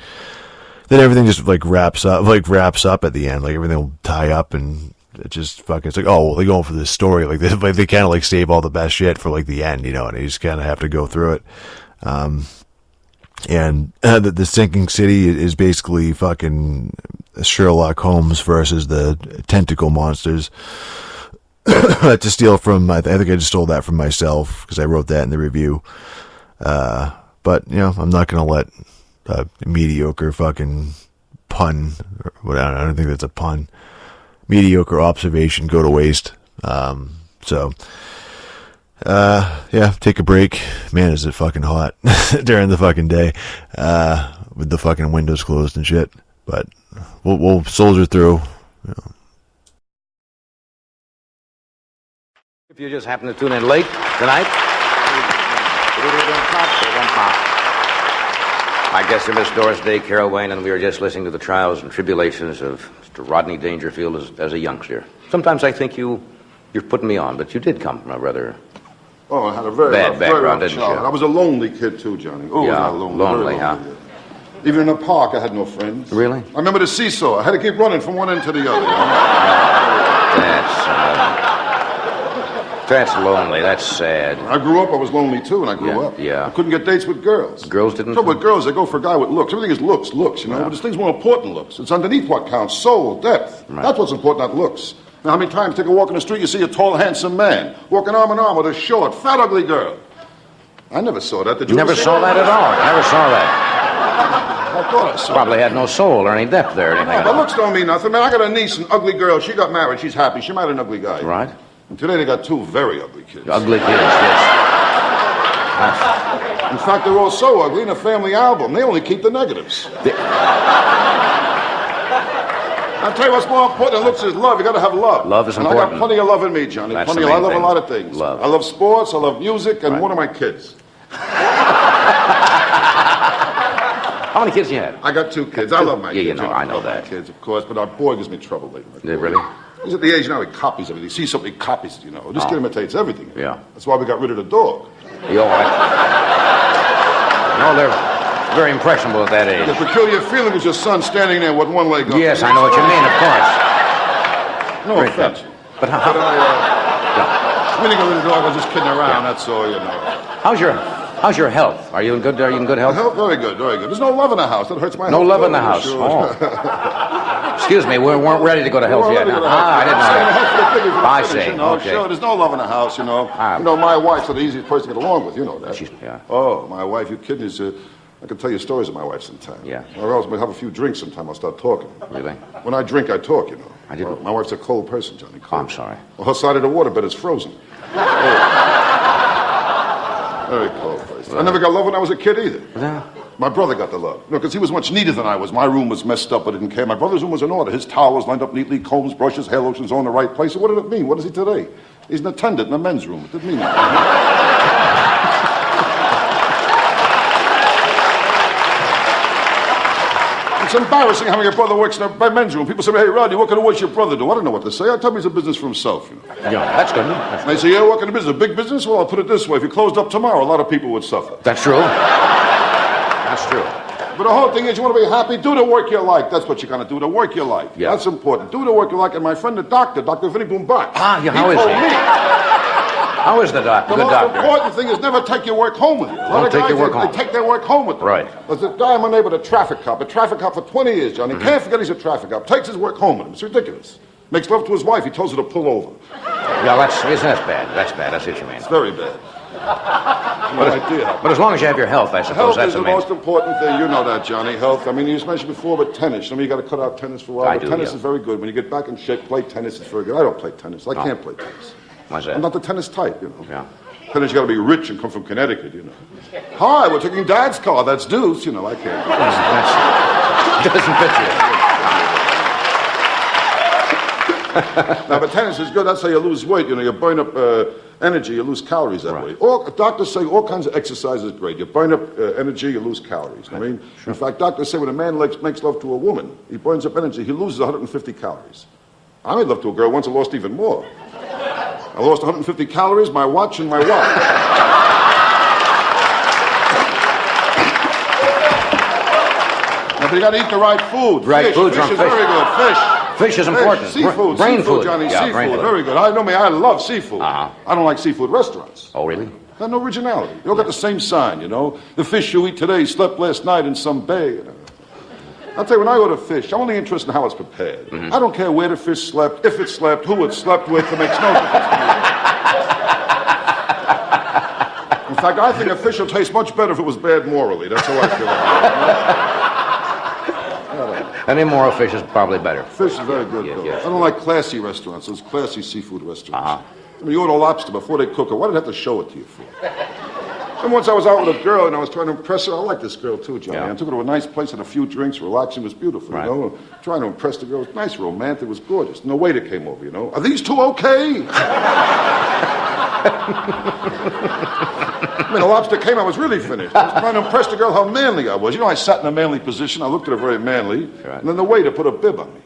then everything just like wraps up at the end. Like everything will tie up, and it just fucking, it's like, oh, well, they're going for this story. Like they kind of like save all the best shit for like the end, and you just kind of have to go through it. And the sinking city is basically fucking Sherlock Holmes versus the tentacle monsters. To steal from, I think I just stole that from myself because I wrote that in the review. But I'm not gonna let a mediocre fucking pun, or I don't think that's a pun, mediocre observation go to waste. Take a break. Man, is it fucking hot during the fucking day, with the fucking windows closed and shit. But we'll soldier through. If you just happen to tune in late tonight, I guess they're Miss Doris Day, Carol Wayne, and we were just listening to the trials and tribulations of Mr. Rodney Dangerfield as a youngster. Sometimes I think you're putting me on, but you did come from a rather Oh, I had a very bad rough, background, very rough didn't childhood. you? I was a lonely kid, too, Johnny. Oh, Yeah, was I lonely. lonely, Very huh? yeah. Even in the park, I had no friends. Really? I remember the seesaw. I had to keep running from one end to the other. That's lonely. That's sad. When I grew up, I was lonely, too, when I grew up. Yeah. I couldn't get dates with girls. Girls didn't? The trouble with girls, they go for a guy with looks. Everything is looks, you know. Yeah. But this thing's more important than looks. It's underneath what counts. Soul, depth. Right. That's what's important, not looks. Now, how many times take a walk in the street, you see a tall, handsome man walking arm in arm with a short, fat, ugly girl. I never saw that. Did you Never ever see saw that at all. Never saw that. I thought I saw Probably had no soul or any depth there or anything. No, at but all. looks don't mean nothing. Man, I got a niece, an ugly girl. She got married. She's happy. She married an ugly guy. Right. And today they got two very ugly kids. Ugly kids, yes. In fact, they're all so ugly in a family album. They only keep the negatives. I'll tell you what's more important than looks is love. You got to have love. Love is and important. I got plenty of love in me, Johnny. That's Plenty the of. I main love thing. a lot of things. Love. I love sports. I love music, and Right. one of my kids. How many kids you had? I got two kids. I love my Yeah, kids. you know, I know love my that. kids, of course, but our boy gives me trouble lately. Did really? He's at the age now he copies everything. He sees something, he copies it, you know. This kid imitates everything. Yeah. That's why we got rid of the dog. No, they're very impressionable at that The age. peculiar feeling was your son standing there with one leg up. Yes, I know what you mean, of course. No Great offense. But But I mean, to get rid of the dog, I was just kidding around, that's all, you know. how's your health? Are you in good health? Health, very good, very good. There's no love in the house. That hurts my No health. love in the Oh, house. sure. Oh. Excuse me, we weren't ready to go to health yet. I I didn't know that. I see. You know, Okay. sure, there's no love in the house, you know. Ah. You know, my wife's the easiest person to get along with, you know that. Yeah. Oh, my wife, you kidding? I can tell you stories of my wife sometime. Yeah. Or else we'll have a few drinks sometime, I'll start talking. Really? When I drink, I talk, you know. I didn't- My wife's a cold person, Johnny. Oh, Cold. I'm sorry. Well, her side of the waterbed is frozen. Very cold person. I never got love when I was a kid either. Yeah. My brother got the love. You know, because he was much neater than I was. My room was messed up, but didn't care. My brother's room was in order. His towel was lined up neatly, combs, brushes, hair lotions all in the right place. So what did it mean? What is he today? He's an attendant in the men's room. It didn't mean anything. It's embarrassing how your brother works in a men's room. People say, hey, Rodney, what kind of work your brother do? I don't know what to say. I tell me he's a business for himself, you know. Yeah, that's good. And they say, yeah, what kind of business? A big business? Well, I'll put it this way. If you closed up tomorrow, a lot of people would suffer. That's true. That's true. But the whole thing is, you want to be happy, do the work you like. That's what you're going to do, the work you like. Yeah. That's important. Do the work you like. And my friend, the doctor, Dr. Vinny Boombach. Ah, yeah, how is told he? me How is the doctor? the Good most doctor. important thing is never take your work home with you. A lot Don't of take guys, your work they home. take their work home with them. Right. There's a guy, my neighbor, a traffic cop for 20 years, Johnny. Can't forget he's a traffic cop. Takes his work home with him. It's ridiculous. Makes love to his wife. He tells her to pull over. Yeah, that's bad. That's bad. That's what you mean. It's very bad. No idea. But as long as you have your health, I suppose Health that's is the the main. most important thing. You know that, Johnny. Health. I mean, you just mentioned before, but tennis. I mean, you got to cut out tennis for a while. I But do, tennis yeah. is very good. When you get back in shape, play tennis. It's very good. I don't play tennis. I can't play tennis. Why's that? I'm not the tennis type, you know. Yeah. Tennis, you got to be rich and come from Connecticut, you know. Hi, we're taking Dad's car. That's Deuce. You know, I can't. Doesn't fit you. Now, but tennis is good. That's how you lose weight. You know, you burn up energy, you lose calories that Right. way. Doctors say all kinds of exercise is great. You burn up energy, you lose calories. I mean, in fact, doctors say when a man makes love to a woman, he burns up energy, he loses 150 calories. I made love to a girl once, I lost even more. I lost 150 calories, my watch, and my wallet. Now, but you got to eat the right food. Right Fish. foods Fish on is fish. very good. Fish. Fish is important. Seafood. Brain Seafood, food. Johnny. Yeah, brain Seafood. food. Very good. I know me. I love seafood. Uh-huh. I don't like seafood restaurants. Oh, really? Got no originality. You all got the same sign, you know. The fish you eat today slept last night in some bay. You know. I'll tell you, when I go to fish, I'm only interested in how it's prepared. Mm-hmm. I don't care where the fish slept, if it slept, who it slept with. It makes no difference to me. In fact, I think a fish will taste much better if it was bad morally. That's how I feel about it. An immoral fish is probably better. Fish is very good, Yeah, though. yes. I don't like classy restaurants, those classy seafood restaurants. Uh-huh. I mean, you order lobster before they cook it. Why did they have to show it to you for? And once I was out with a girl and I was trying to impress her. I like this girl too, Johnny. Yeah. I took her to a nice place, had a few drinks, relaxing. It was beautiful, Right. you know. Trying to impress the girl. It was nice, romantic. It was gorgeous. No waiter came over, you know. Are these two okay? I mean, the lobster came, I was really finished. I was trying to impress the girl how manly I was. You know, I sat in a manly position. I looked at her very manly. Right. And then the waiter put a bib on me.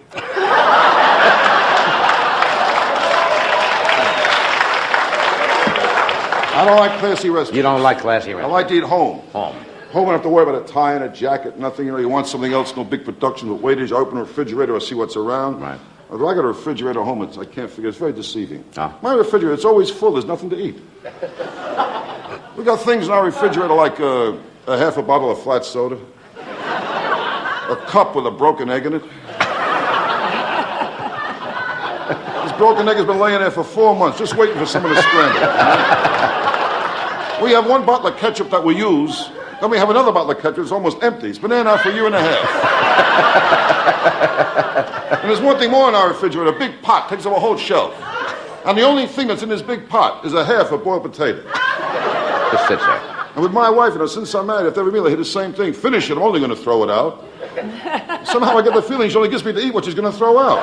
I don't like classy restaurants. You don't like classy I restaurants? like to eat home. Home. Home, I don't have to worry about a tie and a jacket, nothing. You know, you want something else, no big production with waiters. You open a refrigerator, I see what's around. Right. If I got a refrigerator at home, I can't figure. It's very deceiving. Ah. My refrigerator, it's always full. There's nothing to eat. We got things in our refrigerator like a half a bottle of flat soda, a cup with a broken egg in it. This broken egg has been laying there for 4 months, just waiting for someone to scramble it. We have one bottle of ketchup that we use. Then we have another bottle of ketchup that's almost empty. It's been there now for a year and a half. And there's one thing more in our refrigerator, a big pot, takes up a whole shelf. And the only thing that's in this big pot is a half a boiled potato. Just sits there. And with my wife, you know, since I'm married, after every meal I hear the same thing. Finish it, I'm only going to throw it out. Somehow I get the feeling she only gets me to eat what she's going to throw out.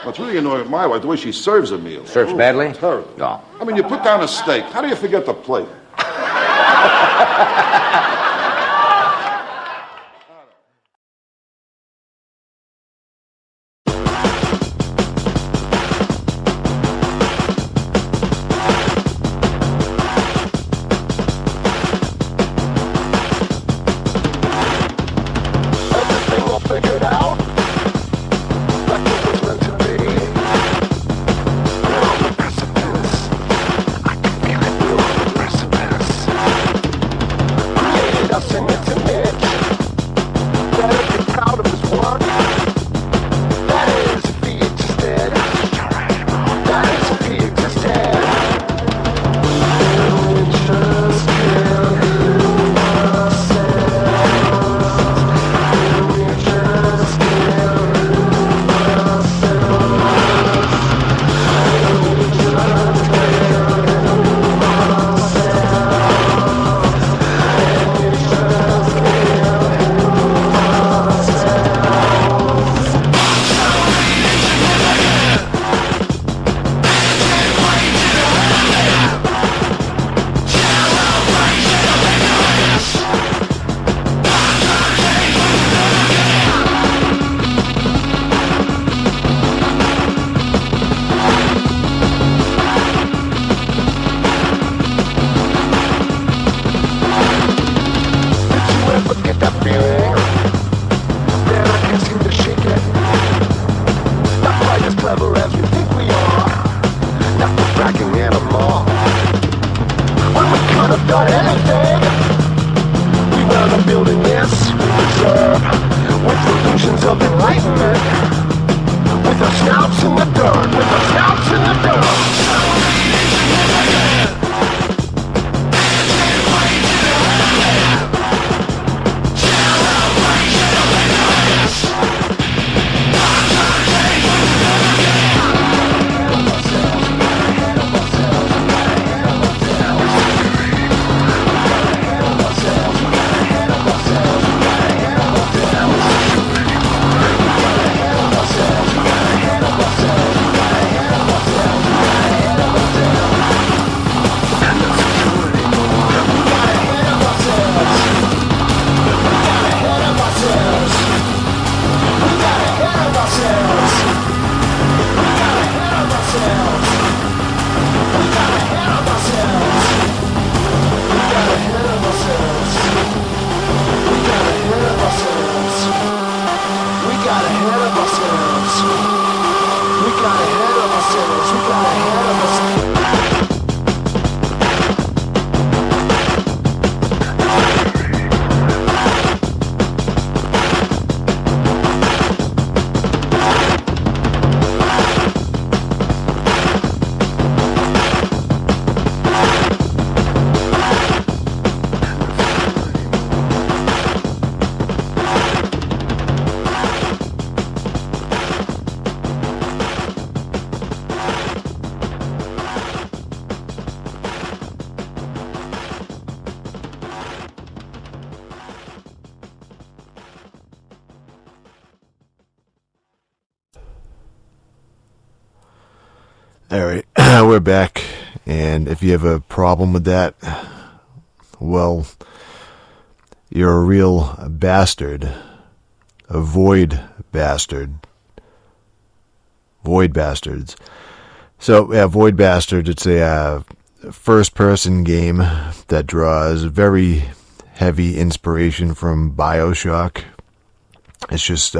What's really annoying with my wife, the way she serves a meal. Serves badly? Terrible. No. I mean, you put down a steak. How do you forget the plate? All right, we're back. And if you have a problem with that, well, you're a real bastard. A void bastard. Void Bastards. So, yeah, Void Bastards, it's a first-person game that draws very heavy inspiration from BioShock. It's just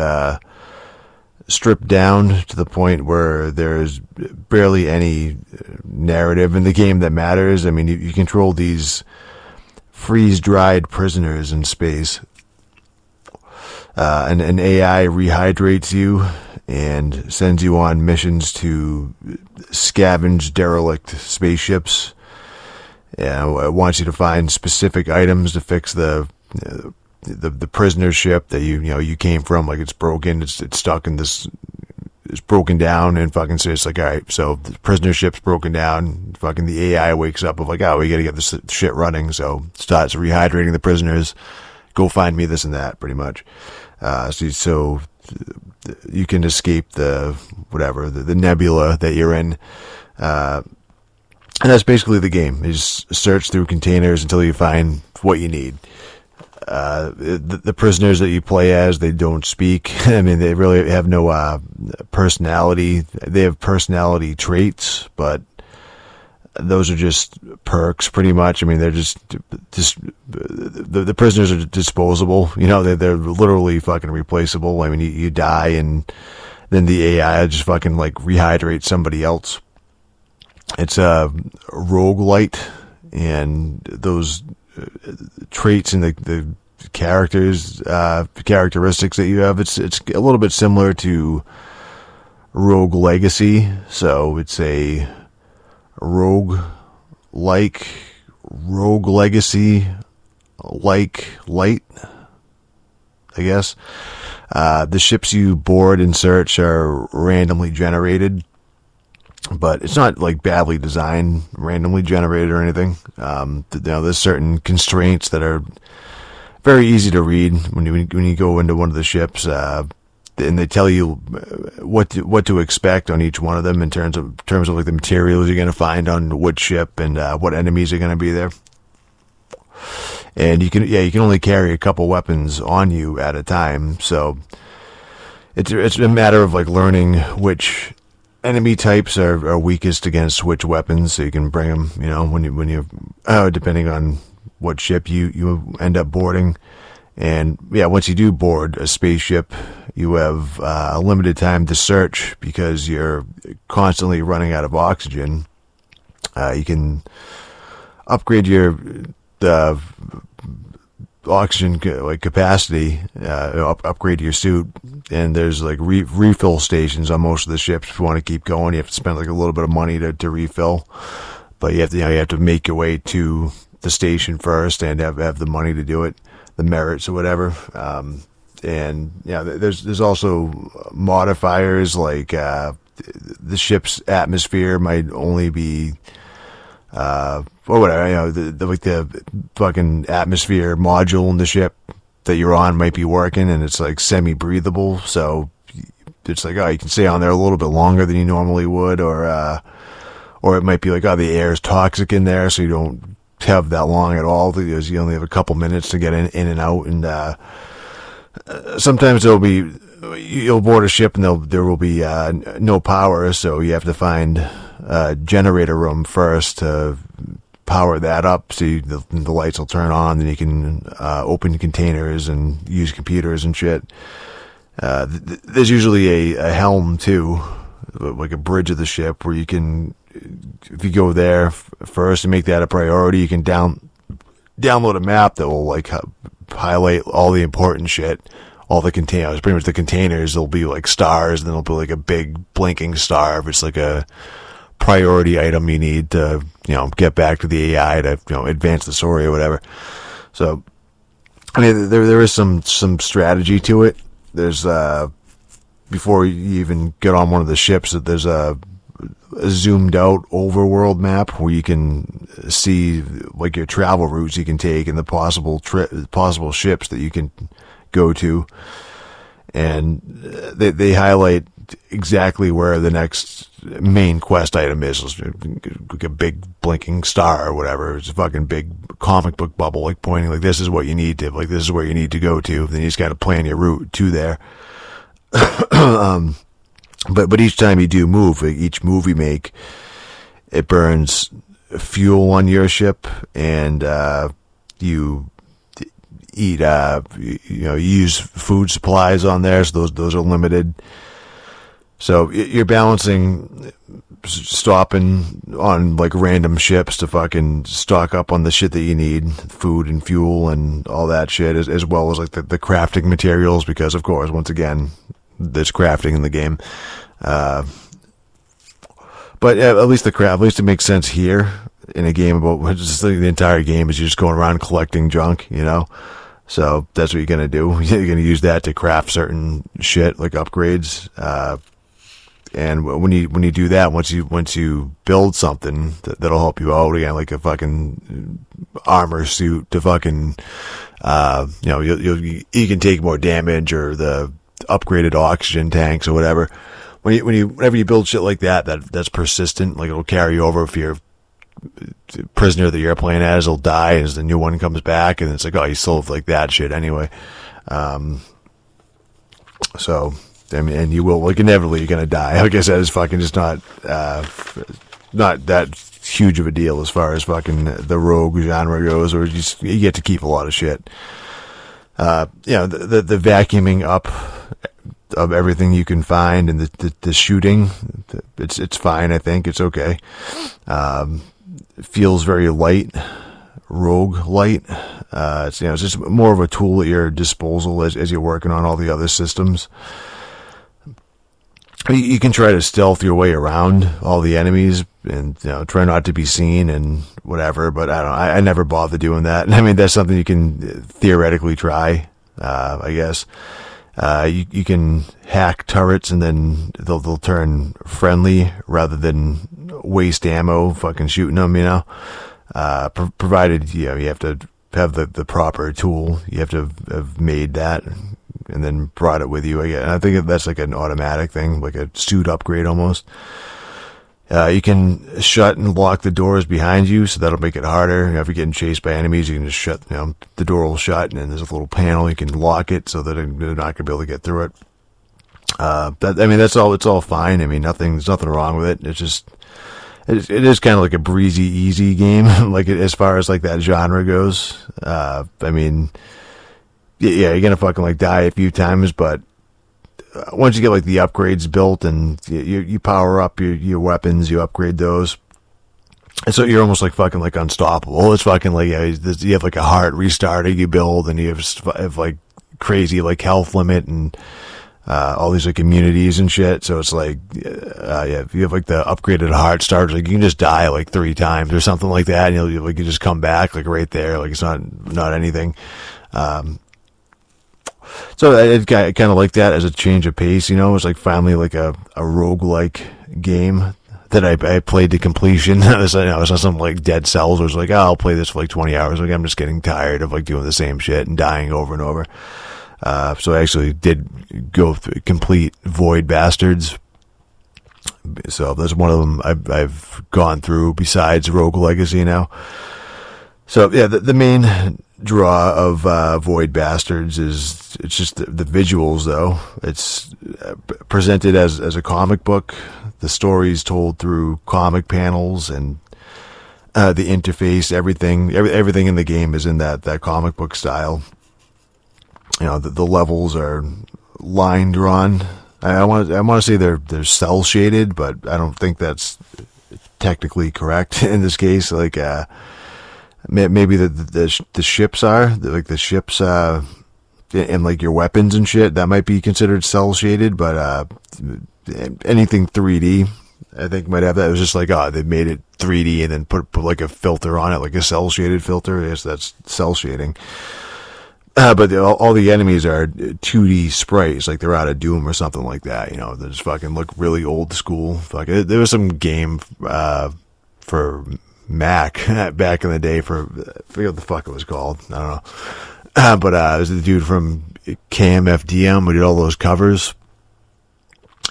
stripped down to the point where there's barely any narrative in the game that matters. I mean, you control these freeze-dried prisoners in space. And an AI rehydrates you and sends you on missions to scavenge derelict spaceships. It wants you to find specific items to fix the prisoner ship that you came from. Like, it's broken, it's stuck in this, it's broken down, and fucking so it's like, all right, so the prisoner ship's broken down. Fucking the AI wakes up of like, oh, we got to get this shit running. So starts rehydrating the prisoners. Go find me this and that, pretty much. So you can escape the nebula that you're in. And that's basically the game. You just search through containers until you find what you need. The prisoners that you play as, they don't speak. I mean, they really have no personality. They have personality traits, but those are just perks, pretty much. I mean, they're just the prisoners are disposable. They're literally fucking replaceable. I mean, you die, and then the AI just fucking like rehydrates somebody else. It's a rogue-lite, and those traits and the characteristics that you have, it's a little bit similar to Rogue Legacy. So it's a rogue legacy like light, I guess. The ships you board and search are randomly generated, but it's not like badly designed, randomly generated or anything. There's certain constraints that are very easy to read when you go into one of the ships, and they tell you what to expect on each one of them in terms of like the materials you're going to find on which ship and what enemies are going to be there. And you can only carry a couple weapons on you at a time, so it's a matter of like learning which enemy types are weakest against which weapons, so you can bring them, when you depending on what ship you end up boarding. And yeah, once you do board a spaceship, you have a limited time to search because you're constantly running out of oxygen. You can upgrade the oxygen capacity, upgrade your suit, and there's like refill stations on most of the ships. If you want to keep going, you have to spend like a little bit of money to refill, but you have to make your way to the station first and have the money to do it, the merits or whatever. And yeah, there's also modifiers like the ship's atmosphere might only be or whatever, the fucking atmosphere module in the ship that you're on might be working, and it's like semi-breathable, so it's like, you can stay on there a little bit longer than you normally would, or it might be like, the air is toxic in there, so you don't have that long at all, because you only have a couple minutes to get in and out. And sometimes you'll board a ship and there will be no power, so you have to find a generator room first to power that up, so the lights will turn on, then you can open containers and use computers and shit. There's usually a helm too, like a bridge of the ship, where you can, if you go there first and make that a priority, you can download a map that will like highlight all the important shit, all the containers. Pretty much the containers, there'll be like stars, and then there'll be like a big blinking star if it's like a priority item you need to get back to the AI to advance the story or whatever. So I mean, there is some strategy to it. There's before you even get on one of the ships, that there's a zoomed out overworld map where you can see like your travel routes you can take and the possible ships that you can go to, and they highlight exactly where the next main quest item is. Like a big blinking star or whatever. It's a fucking big comic book bubble, like pointing like this is what you need to, like this is where you need to go to. Then you just got to plan your route to there. But each time you do move, like each move you make, it burns fuel on your ship, and you eat, you use food supplies on there, so those are limited. So you're balancing stopping on like random ships to fucking stock up on the shit that you need, food and fuel and all that shit, as well as like the crafting materials, because of course, once again, there's crafting in the game. But at least at least it makes sense here in a game about just the entire game is you're just going around collecting junk, you know? So that's what you're going to do. You're going to use that to craft certain shit like upgrades. And when you do that, once you build something that'll help you out again, like a fucking armor suit to fucking, you can take more damage, or the upgraded oxygen tanks or whatever. Whenever you build shit like that's persistent, like it'll carry over. If you're prisoner that you're playing as will die as the new one comes back, and it's like, oh, you still have like that shit anyway. So I mean, and you will, like, inevitably you're gonna die. Like I said, it's fucking just not that huge of a deal as far as fucking the rogue genre goes, or you get to keep a lot of shit. The vacuuming up of everything you can find, and the shooting, it's fine. I think it's okay. It feels very light, rogue-lite. It's just more of a tool at your disposal as you're working on all the other systems. You can try to stealth your way around all the enemies and try not to be seen and whatever, but I never bother doing that. I mean, that's something you can theoretically try, I guess. You can hack turrets, and then they'll turn friendly rather than waste ammo fucking shooting them, provided you have to have the proper tool. You have to have made that and then brought it with you. And I think that's like an automatic thing, like a suit upgrade almost. You can shut and lock the doors behind you, so that'll make it harder. If you're getting chased by enemies, you can just shut, the door will shut, and then there's a little panel, you can lock it so that they're not going to be able to get through it. That's all, it's all fine. I mean, there's nothing wrong with it. It's just, it is kind of like a breezy, easy game, like as far as like that genre goes. You're going to fucking like die a few times, but once you get like the upgrades built and you power up your weapons, you upgrade those. And so you're almost like fucking like unstoppable. It's fucking like, you have like a hard restarter you build, and you have like crazy like health limit and all these like immunities and shit. So it's like, if you have like the upgraded heart starters, like you can just die like 3 times or something like that, and you just come back like right there. Like it's not anything. So I kind of like that as a change of pace, It's like finally like a roguelike game that I played to completion. It's not something like Dead Cells where it's like, I'll play this for like 20 hours. Like I'm just getting tired of like doing the same shit and dying over and over. So I actually did go through complete Void Bastards. So there's one of them I've gone through besides Rogue Legacy now. So yeah, the main draw of Void Bastards is it's just the visuals, though. It's presented as a comic book. The story's told through comic panels, and the interface, everything in the game is in that comic book style. The levels are line drawn. I want to say they're cell shaded, but I don't think that's technically correct in this case. Like maybe the ships are like the ships and like your weapons and shit, that might be considered cell shaded, but anything 3D I think might have that. It was just like, they made it 3D and then put like a filter on it, like a cell shaded filter. Yes, that's cell shading. But all the enemies are 2D sprites, like they're out of Doom or something like that. They just fucking look really old school. There was some game for Mac back in the day I forget what the fuck it was called. I don't know. But it was the dude from KMFDM who did all those covers.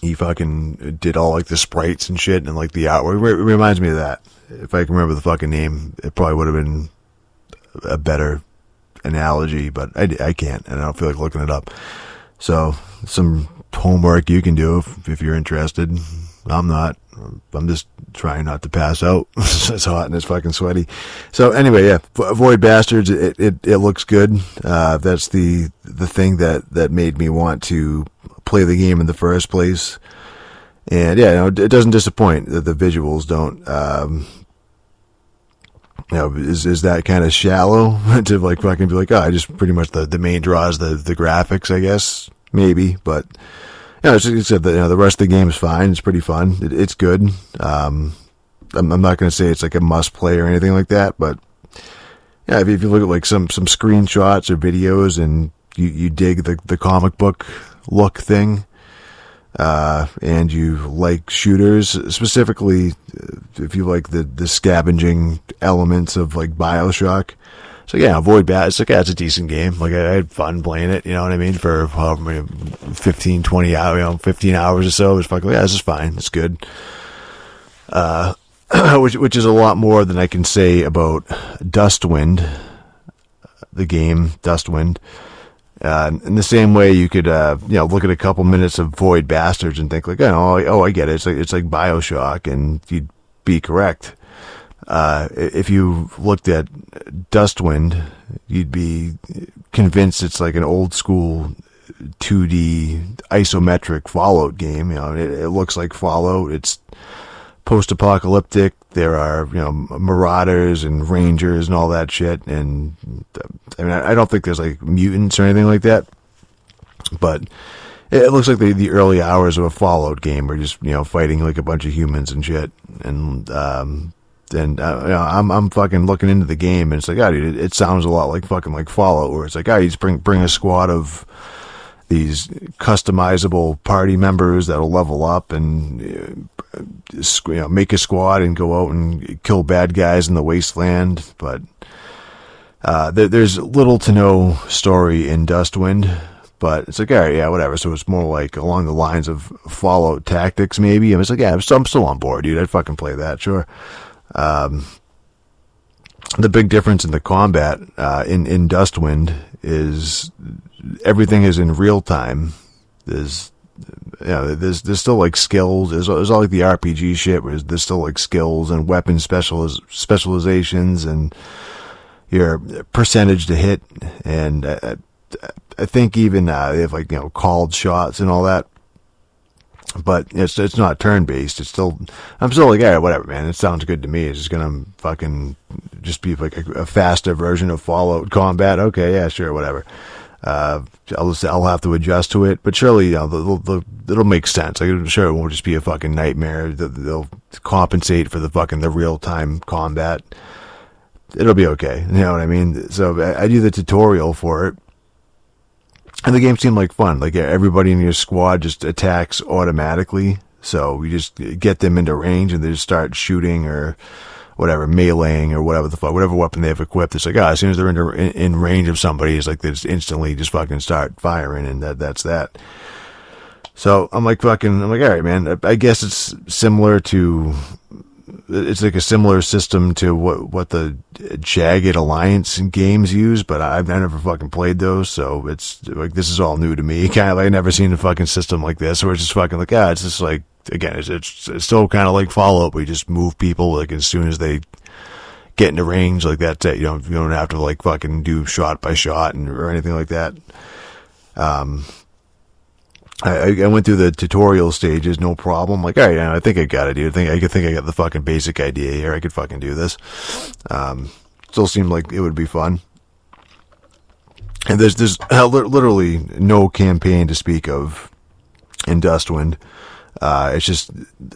he fucking did all like the sprites and shit and like the artwork. It reminds me of that. If I can remember the fucking name, it probably would have been a better analogy, but I can't, and I don't feel like looking it up. So some homework you can do if you're interested. I'm not. I'm just trying not to pass out. It's hot and it's fucking sweaty. So anyway, yeah, Void Bastards. It looks good. That's the thing that made me want to play the game in the first place. And yeah, it doesn't disappoint. The visuals don't. Is that kind of shallow to like fucking be like, I just pretty much the main draw is the graphics, I guess, maybe, but. It's the rest of the game is fine. It's pretty fun. It's good. I'm not going to say it's like a must play or anything like that, but yeah, if you look at like some screenshots or videos and you dig the comic book look thing, and you like shooters, specifically if you like the scavenging elements of like BioShock. So yeah, Void Bat, it's a decent game. Like I had fun playing it, you know what I mean? For however many, 15, 20 hours, 15 hours or so. It's fucking, this is fine. It's good. Which is a lot more than I can say about Dustwind, the game Dustwind. In the same way you could, look at a couple minutes of Void Bastards and think like, I get it. It's like BioShock, and you'd be correct. If you looked at Dustwind, you'd be convinced it's like an old school 2D isometric Fallout game. It looks like Fallout. It's post-apocalyptic. There are, marauders and rangers and all that shit. And I mean, I don't think there's like mutants or anything like that, but it looks like the early hours of a Fallout game where just, fighting like a bunch of humans and shit. And, I'm fucking looking into the game, and it's like, dude, it sounds a lot like fucking like Fallout, where it's like, you just bring a squad of these customizable party members that'll level up and make a squad and go out and kill bad guys in the wasteland. But there's little to no story in Dustwind, but it's like, whatever. So it's more like along the lines of Fallout Tactics, maybe. And it's like, I'm still on board, dude. I'd fucking play that, sure. The big difference in the combat in Dustwind is everything is in real time. There's still like skills. There's all like the RPG shit where there's still like skills and weapon specializations and your percentage to hit. And I think even they have like called shots and all that. But it's not turn based. I'm still like, whatever, man. It sounds good to me. It's just gonna fucking just be like a faster version of Fallout combat. Okay, yeah, sure, whatever. I'll have to adjust to it, but surely it'll make sense. Like, sure, it won't just be a fucking nightmare. They'll compensate for the real time combat. It'll be okay. You know what I mean? So I do the tutorial for it. And the game seemed like fun. Like everybody in your squad just attacks automatically. So you just get them into range and they just start shooting or whatever, meleeing or whatever weapon they have equipped. It's like, as soon as they're in range of somebody, it's like they just instantly just fucking start firing, and that's that. So I'm like, all right, man. I guess it's like a similar system to what the Jagged Alliance games use, but I've never fucking played those, so it's like, this is all new to me. Kind of like, I've never seen a fucking system like this, where it's just fucking like, it's just like, again, it's still kind of like Fallout. We just move people like as soon as they get into range, like that's it. You don't have to like fucking do shot by shot or anything like that. I went through the tutorial stages, no problem. Like, all right, I think I got it, dude. I think I got the fucking basic idea here. I could fucking do this. Still seemed like it would be fun. And there's literally no campaign to speak of in Dustwind. It's just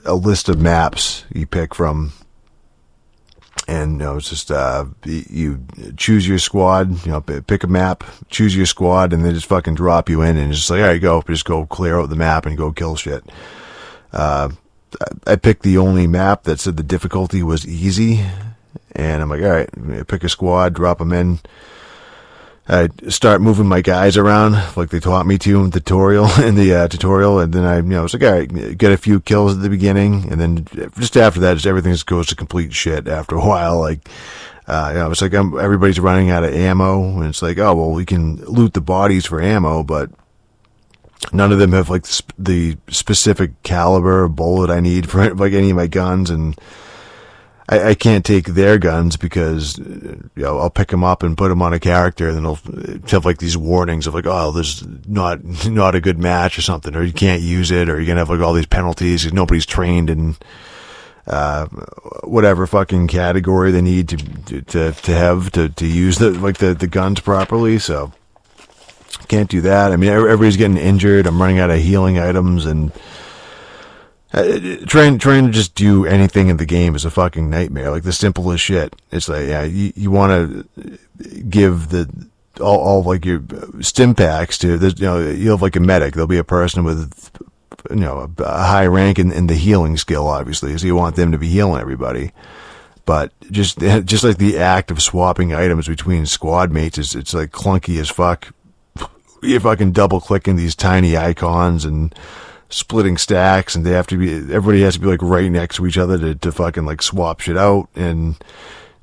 a list of maps you pick from. And, it's just, you choose your squad, pick a map, choose your squad, and they just fucking drop you in, and it's just like, all right, go, just go clear out the map and go kill shit. I picked the only map that said the difficulty was easy, and I'm like, all right, pick a squad, drop them in, I start moving my guys around like they taught me to in the tutorial, and then I was like, all right, get a few kills at the beginning, and then just after that, just everything just goes to complete shit after a while. Like, it's like everybody's running out of ammo, and it's like, oh well, we can loot the bodies for ammo, but none of them have like the specific caliber bullet I need for like any of my guns, and I can't take their guns because I'll pick them up and put them on a character, and then they'll have like these warnings of like, oh, there's not a good match or something, or you can't use it, or you're gonna have like all these penalties because nobody's trained in whatever fucking category they need to use the guns properly. So can't do that. I mean, everybody's getting injured. I'm running out of healing items, and trying to just do anything in the game is a fucking nightmare. Like the simplest shit. It's like, yeah, you want to give all like your stim packs to this. You have like a medic. There'll be a person with a high rank in the healing skill, obviously. So you want them to be healing everybody. But just like the act of swapping items between squad mates it's like clunky as fuck. You're fucking double clicking these tiny icons and splitting stacks, and everybody has to be like right next to each other to fucking like swap shit out, and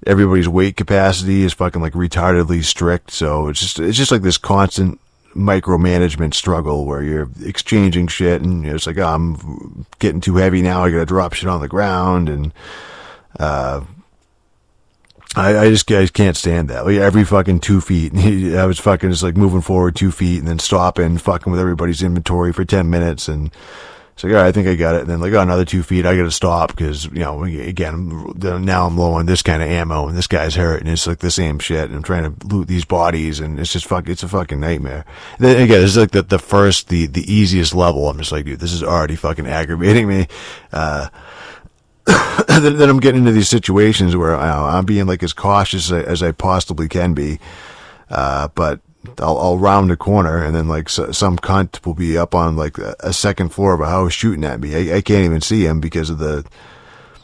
everybody's weight capacity is fucking like retardedly strict. So it's just like this constant micromanagement struggle where you're exchanging shit, and it's like, oh, I'm getting too heavy now, I gotta drop shit on the ground, and I just can't stand that. Like every fucking 2 feet, I was fucking just like moving forward 2 feet and then stopping, fucking with everybody's inventory for 10 minutes. And it's like, all right, I think I got it. And then like, oh, another 2 feet, I got to stop because, again, now I'm low on this kind of ammo and this guy's hurt, and it's like the same shit. And I'm trying to loot these bodies, and it's just it's a fucking nightmare. And then again, this is like the easiest level. I'm just like, dude, this is already fucking aggravating me. Then I'm getting into these situations where I'm being like as cautious as I possibly can be, but I'll round a corner, and then like some cunt will be up on like a second floor of a house shooting at me. I can't even see him because of that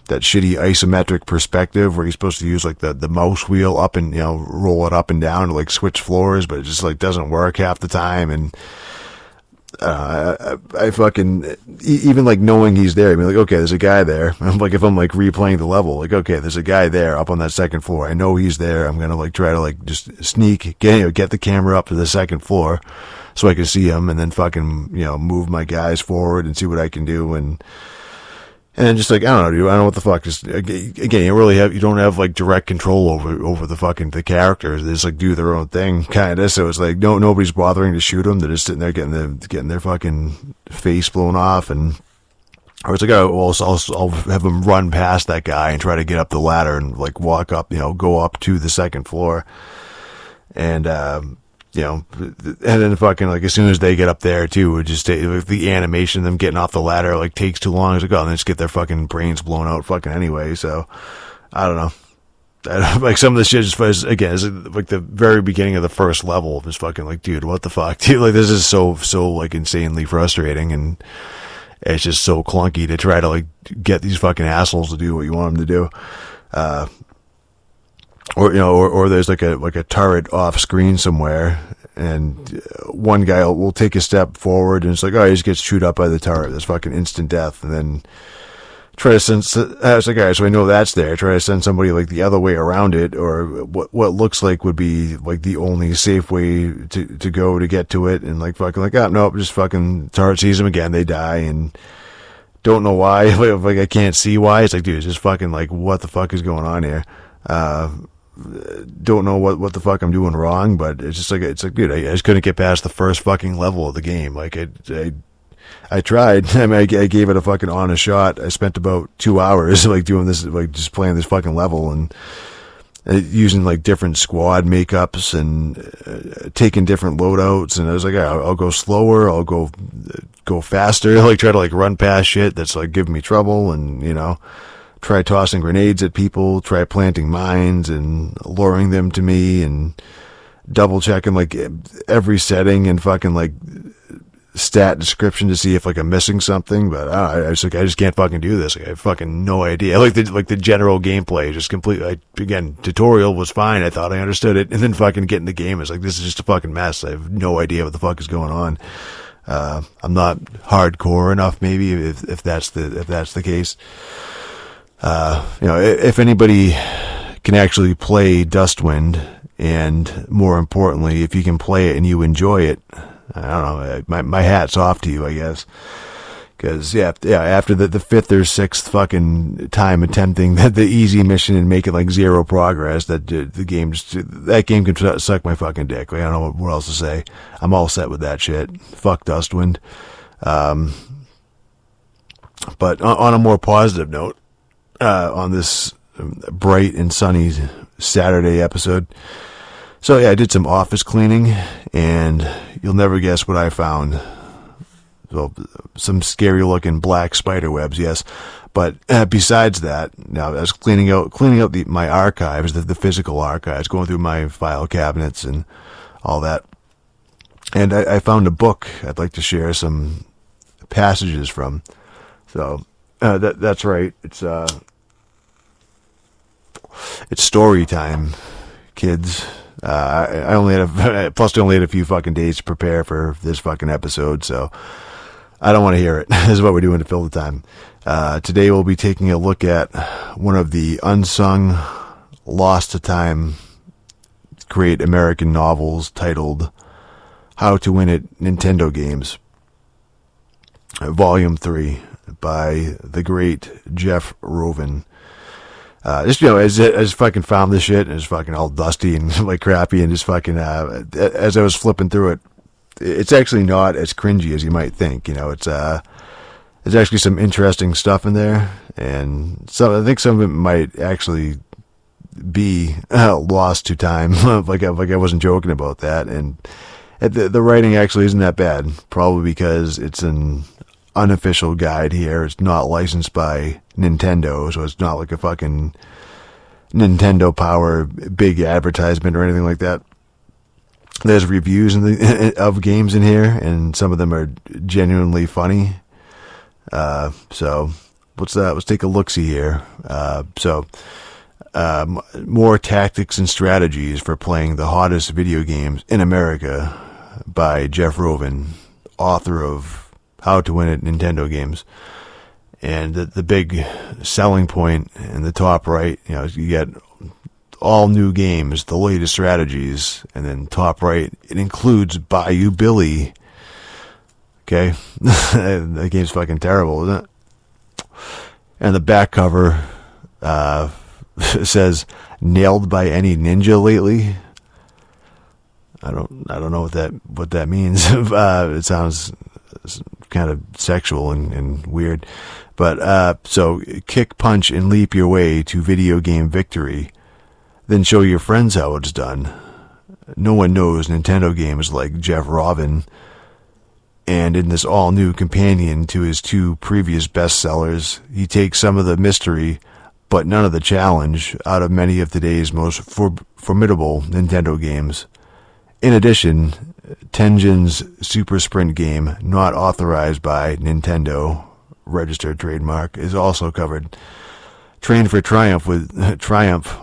shitty isometric perspective where you're supposed to use like the mouse wheel up and roll it up and down to like switch floors, but it just like doesn't work half the time. And I fucking, even like knowing he's there, I mean, like, okay, there's a guy there. I'm like, if I'm like replaying the level, like, okay, there's a guy there up on that second floor. I know he's there. I'm gonna like try to like just sneak, get the camera up to the second floor so I can see him, and then fucking, move my guys forward and see what I can do. And just like, I don't know, dude, I don't know what the fuck. Just, again, you don't have like direct control over the characters. They just like do their own thing, kind of. So it's like, nobody's bothering to shoot them. They're just sitting there getting their fucking face blown off. And, or it's like, oh, well, I'll have them run past that guy and try to get up the ladder and like walk up, go up to the second floor. And, and then fucking like as soon as they get up there too, it just the animation of them getting off the ladder like takes too long. It's like, oh, and they just get their fucking brains blown out fucking anyway. So I don't know. Like some of this shit is again, is like the very beginning of the first level is fucking like, dude, what the fuck, dude? Like this is so like insanely frustrating, and it's just so clunky to try to like get these fucking assholes to do what you want them to do. Or there's like a turret off screen somewhere, and one guy will take a step forward, and it's like, oh, he just gets chewed up by the turret. That's fucking instant death. And then try to send, it's like, all right, so I know that's there. Try to send somebody like the other way around it, or what looks like would be like the only safe way to go to get to it, and like fucking like, oh, nope, just fucking turret sees them again, they die, and don't know why. Like I can't see why. It's like, dude, it's just fucking like, what the fuck is going on here? Don't know what the fuck I'm doing wrong, but it's like, dude, I just couldn't get past the first fucking level of the game. Like I tried. I mean, I gave it a fucking honest shot. I spent about 2 hours like doing this, like just playing this fucking level and using like different squad makeups and taking different loadouts. And I was like, I'll go slower. I'll go faster. Like try to like run past shit that's like giving me trouble, and try tossing grenades at people, try planting mines and luring them to me, and double checking like every setting and fucking like stat description to see if like I'm missing something, but I just can't fucking do this. Like, I have fucking no idea. Like the general gameplay is just completely. Again, tutorial was fine. I thought I understood it, and then fucking getting the game is like, this is just a fucking mess. I have no idea what the fuck is going on. I'm not hardcore enough, maybe if that's the case. If anybody can actually play Dustwind, and more importantly, if you can play it and you enjoy it, I don't know, my hat's off to you, I guess. Because, after the fifth or sixth fucking time attempting the easy mission and making like zero progress, that game can suck my fucking dick. Like, I don't know what else to say. I'm all set with that shit. Fuck Dustwind. But on a more positive note, on this bright and sunny Saturday episode, so I did some office cleaning, and you'll never guess what I found. So, some scary looking black spider webs, yes. But besides that, now I was cleaning out my archives, the physical archives, going through my file cabinets and all that. And I found a book I'd like to share some passages from. So that's right. It's story time, kids. I only had a few fucking days to prepare for this fucking episode, so I don't want to hear it. This is what we're doing to fill the time. Today we'll be taking a look at one of the unsung, lost to time, great American novels titled How to Win at Nintendo Games, Volume 3 by the great Jeff Rovin. I just fucking found this shit, and it's fucking all dusty and like crappy, and just fucking, as I was flipping through it, it's actually not as cringy as you might think. It's there's actually some interesting stuff in there, and I think some of it might actually be lost to time. like I wasn't joking about that, and the writing actually isn't that bad. Probably because it's an unofficial guide here. It's not licensed by Nintendo, so it's not like a fucking Nintendo Power big advertisement or anything like that. There's reviews of games in here, and some of them are genuinely funny. So let's take a look-see here. More tactics and strategies for playing the hottest video games in America by Jeff Rovin, author of How to Win at Nintendo Games. And the big selling point in the top right, you get all new games, the latest strategies, and then top right, it includes Bayou Billy. Okay? That game's fucking terrible, isn't it? And the back cover says, "Nailed by any ninja lately?" I don't know what that means. It sounds kind of sexual and weird. But so kick, punch, and leap your way to video game victory. Then show your friends how it's done. No one knows Nintendo games like Jeff Rovin. And in this all-new companion to his two previous bestsellers, he takes some of the mystery, but none of the challenge, out of many of today's most formidable Nintendo games. In addition, Tengen's Super Sprint game, not authorized by Nintendo, registered trademark, is also covered. Train for triumph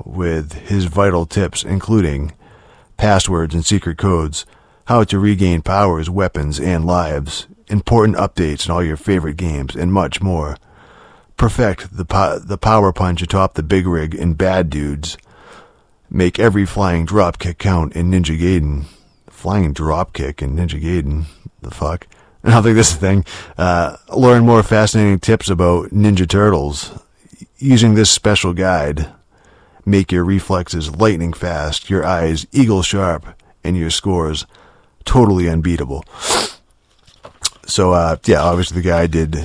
with his vital tips, including passwords and secret codes, how to regain powers, weapons, and lives, important updates in all your favorite games, and much more. Perfect the power punch atop the big rig in Bad Dudes. Make every flying dropkick count in Ninja Gaiden. Flying dropkick in Ninja Gaiden? The fuck? I don't think this is a thing. Learn more fascinating tips about Ninja Turtles. Using this special guide, make your reflexes lightning fast, your eyes eagle sharp, and your scores totally unbeatable. So, obviously the guy did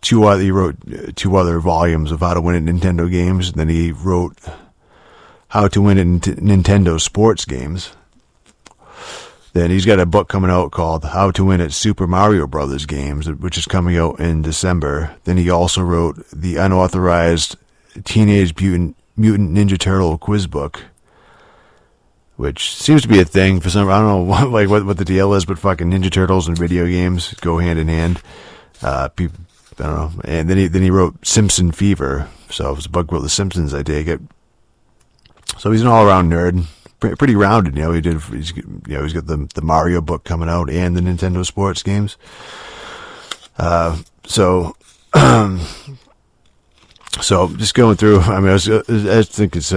he wrote two other volumes of How to Win at Nintendo Games, and then he wrote How to Win at Nintendo Sports Games. Then he's got a book coming out called How to Win at Super Mario Brothers Games, which is coming out in December. Then he also wrote the unauthorized Teenage Mutant Ninja Turtle quiz book, which seems to be a thing for some. I don't know what the deal is, but fucking Ninja Turtles and video games go hand in hand. People, I don't know. And then he wrote Simpson Fever. So it was a bug wrote The Simpsons, I take it. So he's an all around nerd, pretty rounded. He's got the Mario book coming out and the Nintendo sports games. So just going through. I mean, I think it's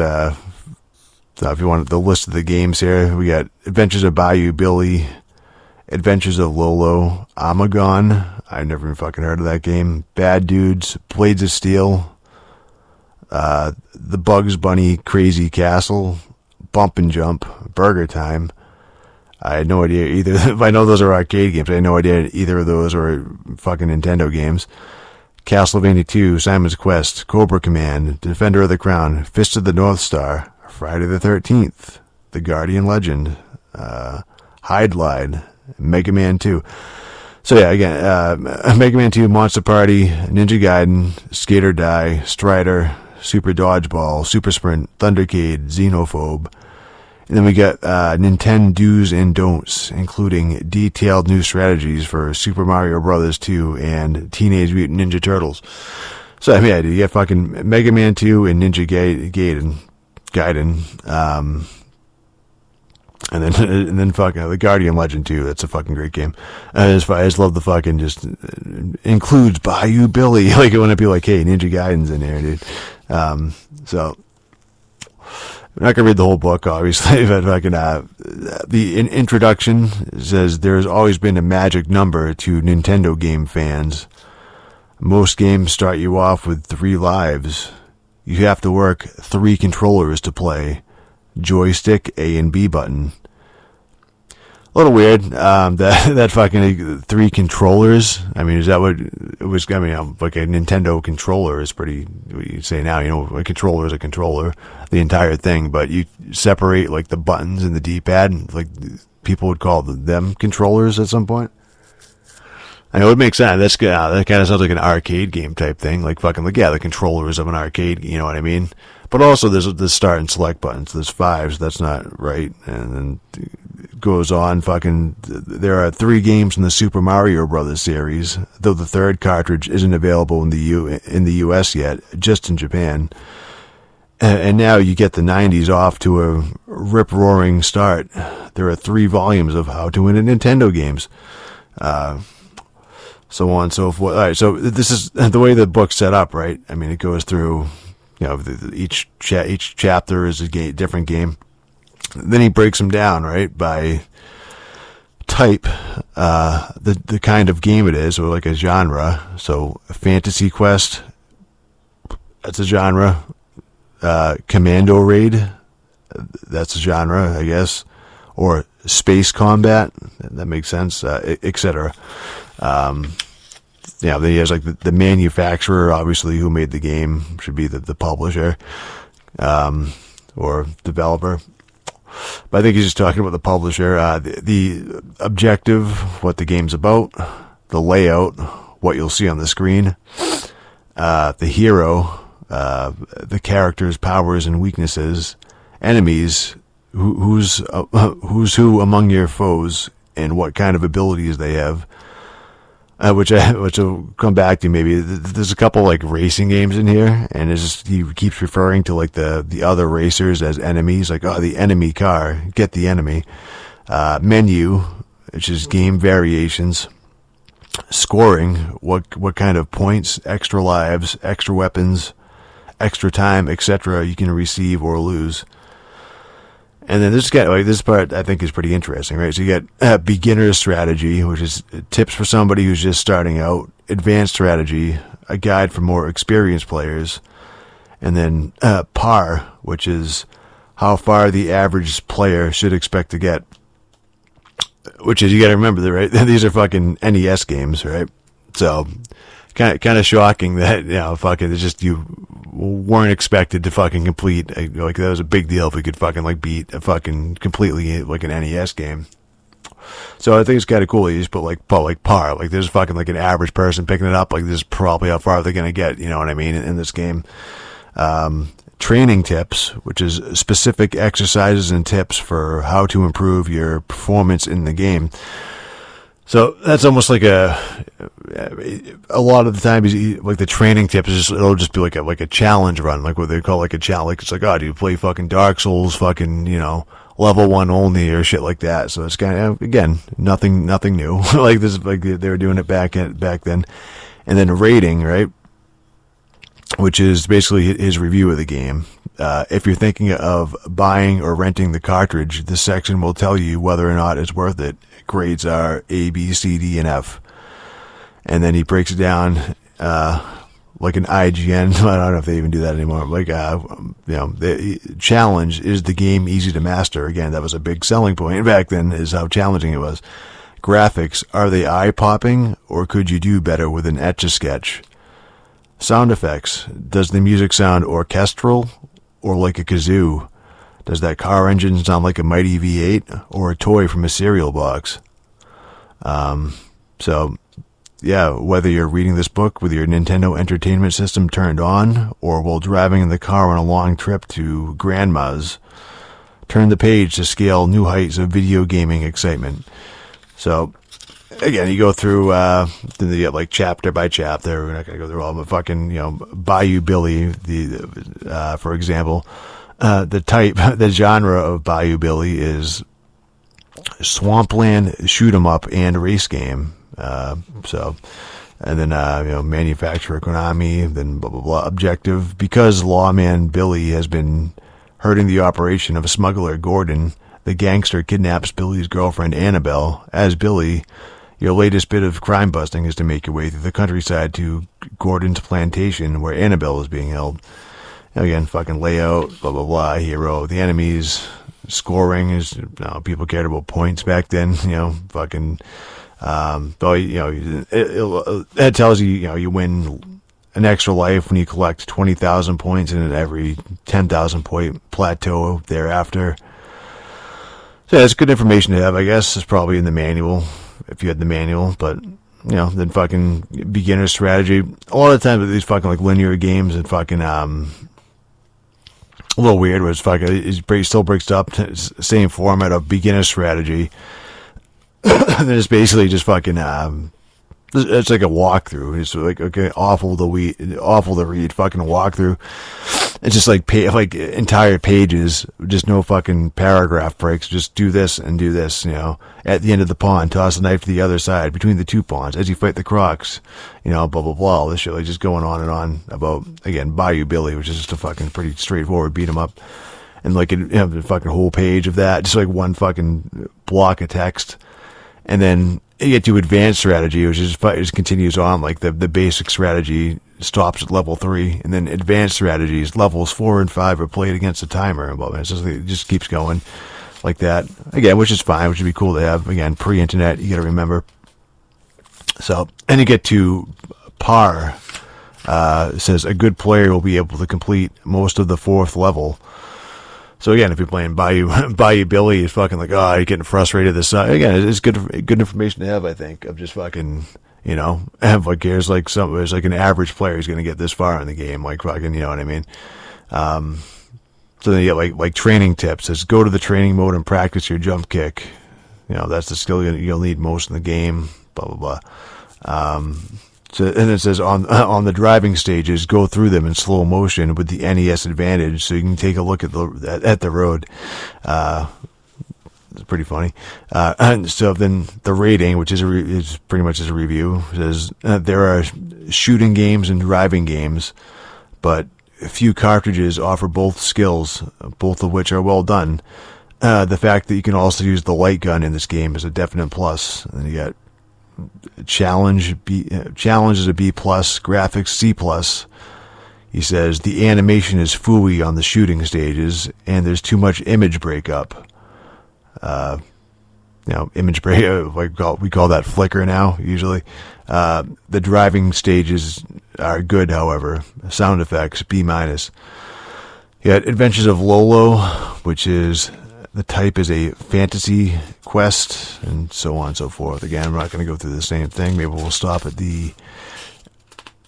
if you want the list of the games here, we got Adventures of Bayou Billy, Adventures of Lolo, Amagon. I've never even fucking heard of that game. Bad Dudes, Blades of Steel, The Bugs Bunny Crazy Castle, Bump and Jump, Burger Time. I had no idea either. I know those are arcade games. I had no idea either of those were fucking Nintendo games. Castlevania 2, Simon's Quest, Cobra Command, Defender of the Crown, Fist of the North Star, Friday the 13th, The Guardian Legend, Hide Glide, Mega Man 2. So yeah, again, Mega Man 2, Monster Party, Ninja Gaiden, Skate or Die, Strider, Super Dodgeball, Super Sprint, Thundercade, Xenophobe. And then we got Nintendo do's and don'ts, including detailed new strategies for Super Mario Bros. 2 and Teenage Mutant Ninja Turtles. So I mean, you got fucking Mega Man 2 and Ninja Gaiden. And then fucking The Guardian Legend 2. That's a fucking great game. I just love the fucking just includes Bayou Billy. Like, it wouldn't be like, hey, Ninja Gaiden's in there, dude. So I'm not gonna read the whole book, obviously, but fucking the introduction says there's always been a magic number to Nintendo game fans. Most games start you off with 3 lives. You have to work 3 controllers to play. Joystick, A and B button. A little weird, that fucking 3 controllers. I mean, is that what it was? I mean, like a Nintendo controller is pretty, what you say now, a controller is a controller, the entire thing, but you separate like the buttons and the D-pad, and like people would call them controllers at some point. I mean, it would make sense. That kind of sounds like an arcade game type thing. Like fucking, like, yeah, the controllers of an arcade, you know what I mean? But also there's the start and select buttons. There's 5, so that's not right. And then it goes on, fucking, there are 3 games in the Super Mario Bros. Series, though the 3rd cartridge isn't available in the US yet, just in Japan. And now you get the 90s off to a rip-roaring start. There are 3 volumes of How to Win at Nintendo Games. So on and so forth. All right, so this is the way the book's set up, right? I mean, it goes through, each chapter is a different game. Then he breaks them down, right, by type, the kind of game it is, or like a genre. So Fantasy Quest, that's a genre. Commando Raid, that's a genre, I guess. Or Space Combat, that makes sense, etc. Then he has like the manufacturer, obviously, who made the game, should be the publisher, or developer. But I think he's just talking about the publisher. The objective, what the game's about, the layout, what you'll see on the screen, the hero, the character's powers and weaknesses, enemies, who's who among your foes, and what kind of abilities they have. Which will come back to maybe. There's a couple like racing games in here, and he keeps referring to like the other racers as enemies, like, oh, the enemy car, get the enemy. Menu, which is game variations. Scoring, what kind of points, extra lives, extra weapons, extra time, etc. you can receive or lose. And then this part I think is pretty interesting, right? So you get beginner strategy, which is tips for somebody who's just starting out, advanced strategy, a guide for more experienced players, and then par, which is how far the average player should expect to get. Which is, you got to remember, right? These are fucking NES games, right? So kind of shocking that fucking it's just you weren't expected to fucking complete, like, that was a big deal if we could fucking like beat a fucking completely like an NES game. So I think it's kind of cool. You just put like par, like there's fucking like an average person picking it up, like this is probably how far they're gonna get, you know what I mean, in this game. training tips, which is specific exercises and tips for how to improve your performance in the game. So that's almost like a lot of the time, like the training tips is it'll just be like a challenge run, like what they call like a challenge. Like it's like, oh, do you play fucking Dark Souls, fucking, level 1 only or shit like that. So it's kind of, again, nothing new. Like this is like they were doing it back then. And then rating, right? Which is basically his review of the game. If you're thinking of buying or renting the cartridge, this section will tell you whether or not it's worth it. Grades are A, B, C, D, and F. And then he breaks it down like an IGN. I don't know if they even do that anymore. Like, the challenge, is the game easy to master? Again, that was a big selling point back then, is how challenging it was. Graphics, are they eye-popping, or could you do better with an Etch-a-Sketch? Sound effects, does the music sound orchestral or like a kazoo? Does that car engine sound like a mighty V8 or a toy from a cereal box? So, yeah, whether you're reading this book with your Nintendo Entertainment System turned on or while driving in the car on a long trip to Grandma's, turn the page to scale new heights of video gaming excitement. So, again, you go through, like chapter by chapter. We're not going to go through all of them. Fucking, Bayou Billy, for example. The genre of Bayou Billy is swampland, shoot 'em up, and race game. And then, manufacturer Konami, then blah, blah, blah. Objective, because lawman Billy has been hurting the operation of a smuggler, Gordon, the gangster kidnaps Billy's girlfriend, Annabelle. As Billy, your latest bit of crime busting is to make your way through the countryside to Gordon's plantation where Annabelle is being held. Again, fucking layout, blah, blah, blah, hero. The enemies, scoring is, people cared about points back then, fucking, it tells you, you win an extra life when you collect 20,000 points in every 10,000 point plateau thereafter. So yeah, it's good information to have, I guess. It's probably in the manual, if you had the manual, but, then fucking beginner strategy. A lot of the times these fucking like linear games and fucking, a little weird, where it's fucking, it still breaks up to same format of beginner strategy. And then it's basically just fucking, it's like a walkthrough. It's like, okay, awful to read, fucking walkthrough. It's just like entire pages, just no fucking paragraph breaks. Just do this and do this, At the end of the pond, toss the knife to the other side between the two ponds as you fight the crocs, blah, blah, blah. All this shit, like just going on and on about, again, Bayou Billy, which is just a fucking pretty straightforward beat 'em up. And like, the fucking whole page of that, just like one fucking block of text. And then you get to advanced strategy, which is just continues on. Like the basic strategy stops at level 3, and then advanced strategies, levels 4 and 5 are played against a timer. And it just keeps going like that. Again, which is fine, which would be cool to have. Again, pre-internet, you got to remember. So, and you get to par. It says a good player will be able to complete most of the 4th level. So again, if you're playing Bayou Billy, it's fucking like, oh, you're getting frustrated. Again, it's good information to have, I think, of just fucking, have like, here's like there's like an average player who's going to get this far in the game, like fucking, you know what I mean? So then you get like training tips. It's go to the training mode and practice your jump kick. That's the skill you'll need most in the game, blah, blah, blah. So, and it says on the driving stages, go through them in slow motion with the NES Advantage, so you can take a look at the road. It's pretty funny. And so then the rating, which is pretty much as a review, says there are shooting games and driving games, but few cartridges offer both skills, both of which are well done. The fact that you can also use the light gun in this game is a definite plus. And you got challenge is a B+, graphics C+. He says the animation is phooey on the shooting stages, and there's too much image breakup. Image break, we call that flicker now, usually. The driving stages are good, however. Sound effects, B-. You got Adventures of Lolo, which is, the type is a fantasy quest, and so on and so forth. Again, I'm not going to go through the same thing. Maybe we'll stop at the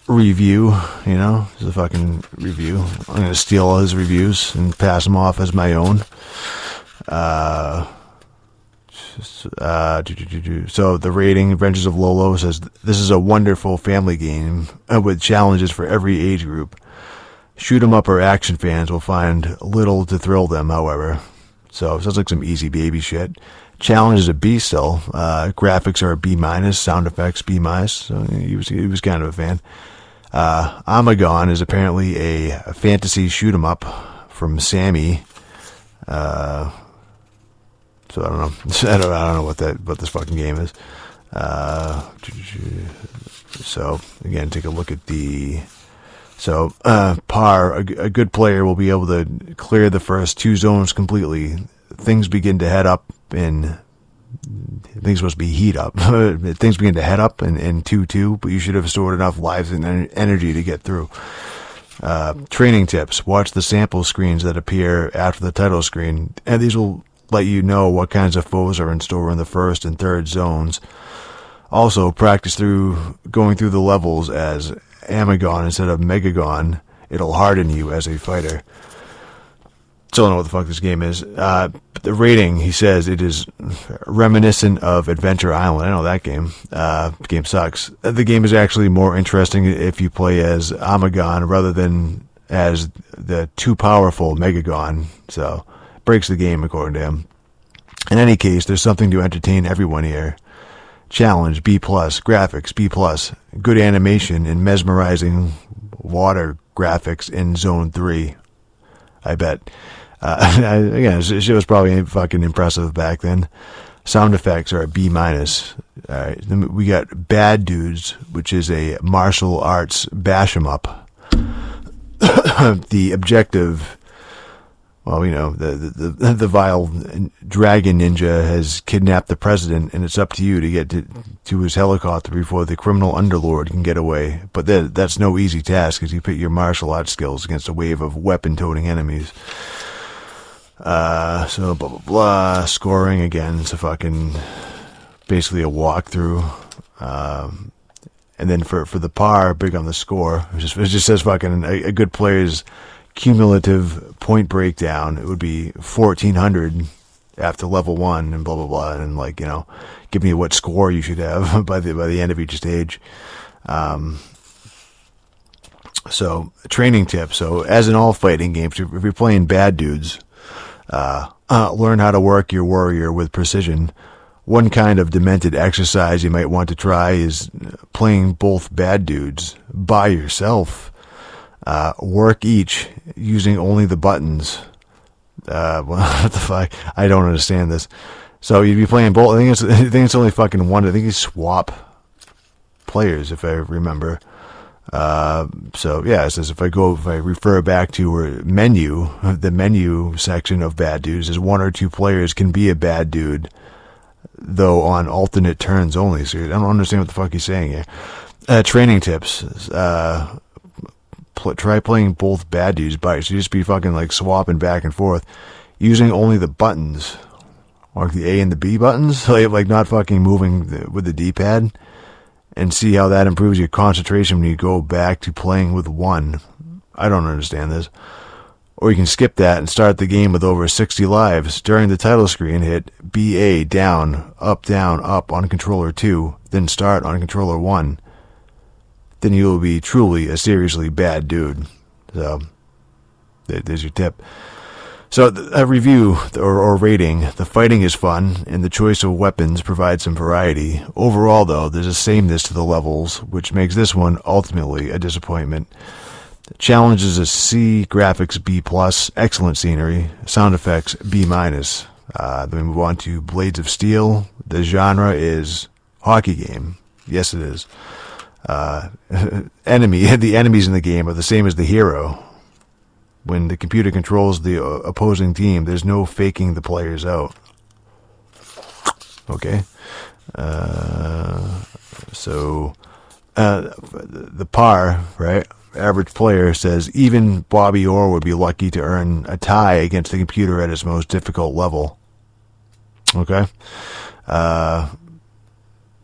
review, it's a fucking review. I'm going to steal all his reviews and pass them off as my own. So the rating, Adventures of Lolo, says, this is a wonderful family game with challenges for every age group. Shoot 'em up or action fans will find little to thrill them, however. So it sounds like some easy baby shit. Challenge is a B still. Graphics are a B-, sound effects B-. So he was kind of a fan. Amagon is apparently a fantasy shoot 'em up from Sammy. So I don't know. I don't know what this fucking game is. So again, take a look at the. So par, a good player will be able to clear the first 2 zones completely. Things begin to head up in. Things supposed to be heat up. Things begin to head up in 2-2, but you should have stored enough lives and energy to get through. Training tips: watch the sample screens that appear after the title screen, and these will let you know what kinds of foes are in store in the first and third zones. Also, practice going through the levels as Amagon instead of Megagon. It'll harden you as a fighter. Still don't know what the fuck this game is. The rating, he says, it is reminiscent of Adventure Island. I know that game. The game sucks. The game is actually more interesting if you play as Amagon rather than as the too powerful Megagon. So, breaks the game according to him. In any case, there's something to entertain everyone here. Challenge B+, graphics B+, good animation and mesmerizing water graphics in Zone 3. I bet. Again, it was probably fucking impressive back then. Sound effects are a B-. Alright, then we got Bad Dudes, which is a martial arts bash 'em up. The objective. Well, the vile dragon ninja has kidnapped the president, and it's up to you to get to his helicopter before the criminal underlord can get away. But that's no easy task, as you pit your martial arts skills against a wave of weapon-toting enemies. So blah blah blah. Scoring again. It's a fucking basically a walkthrough. And then for the par, big on the score. It just says fucking a good player's cumulative point breakdown. It would be 1,400 after level 1 and blah blah blah, and give me what score you should have by the end of each stage. So training tips. So as in all fighting games, if you're playing Bad Dudes, learn how to work your warrior with precision. One kind of demented exercise you might want to try is playing both Bad Dudes by yourself. Work each using only the buttons. What the fuck? I don't understand this. So you'd be playing both. I think it's only fucking one. I think you swap players, if I remember. So yeah, it says if I refer back to the menu section of Bad Dudes, is 1 or 2 players can be a bad dude, though on alternate turns only. So I don't understand what the fuck he's saying here. Training tips. Try playing both Bad Dudes by so you just be fucking swapping back and forth using only the buttons, like the A and the B buttons, like not fucking moving with the D-pad, and see how that improves your concentration when you go back to playing with 1. I don't understand this. Or you can skip that and start the game with over 60 lives. During the title screen, hit BA down, up on controller 2, then start on controller 1. Then you will be truly a seriously bad dude. So, there's your tip. So, a review or rating. The fighting is fun, and the choice of weapons provides some variety. Overall, though, there's a sameness to the levels, which makes this one ultimately a disappointment. Challenge is a C, graphics B+, excellent scenery, sound effects B-. Then we move on to Blades of Steel. The genre is hockey game. Yes, it is. The enemies in the game are the same as the hero. When the computer controls the opposing team, there's no faking the players out. Okay. So the par, right? Average player says even Bobby Orr would be lucky to earn a tie against the computer at its most difficult level. Okay.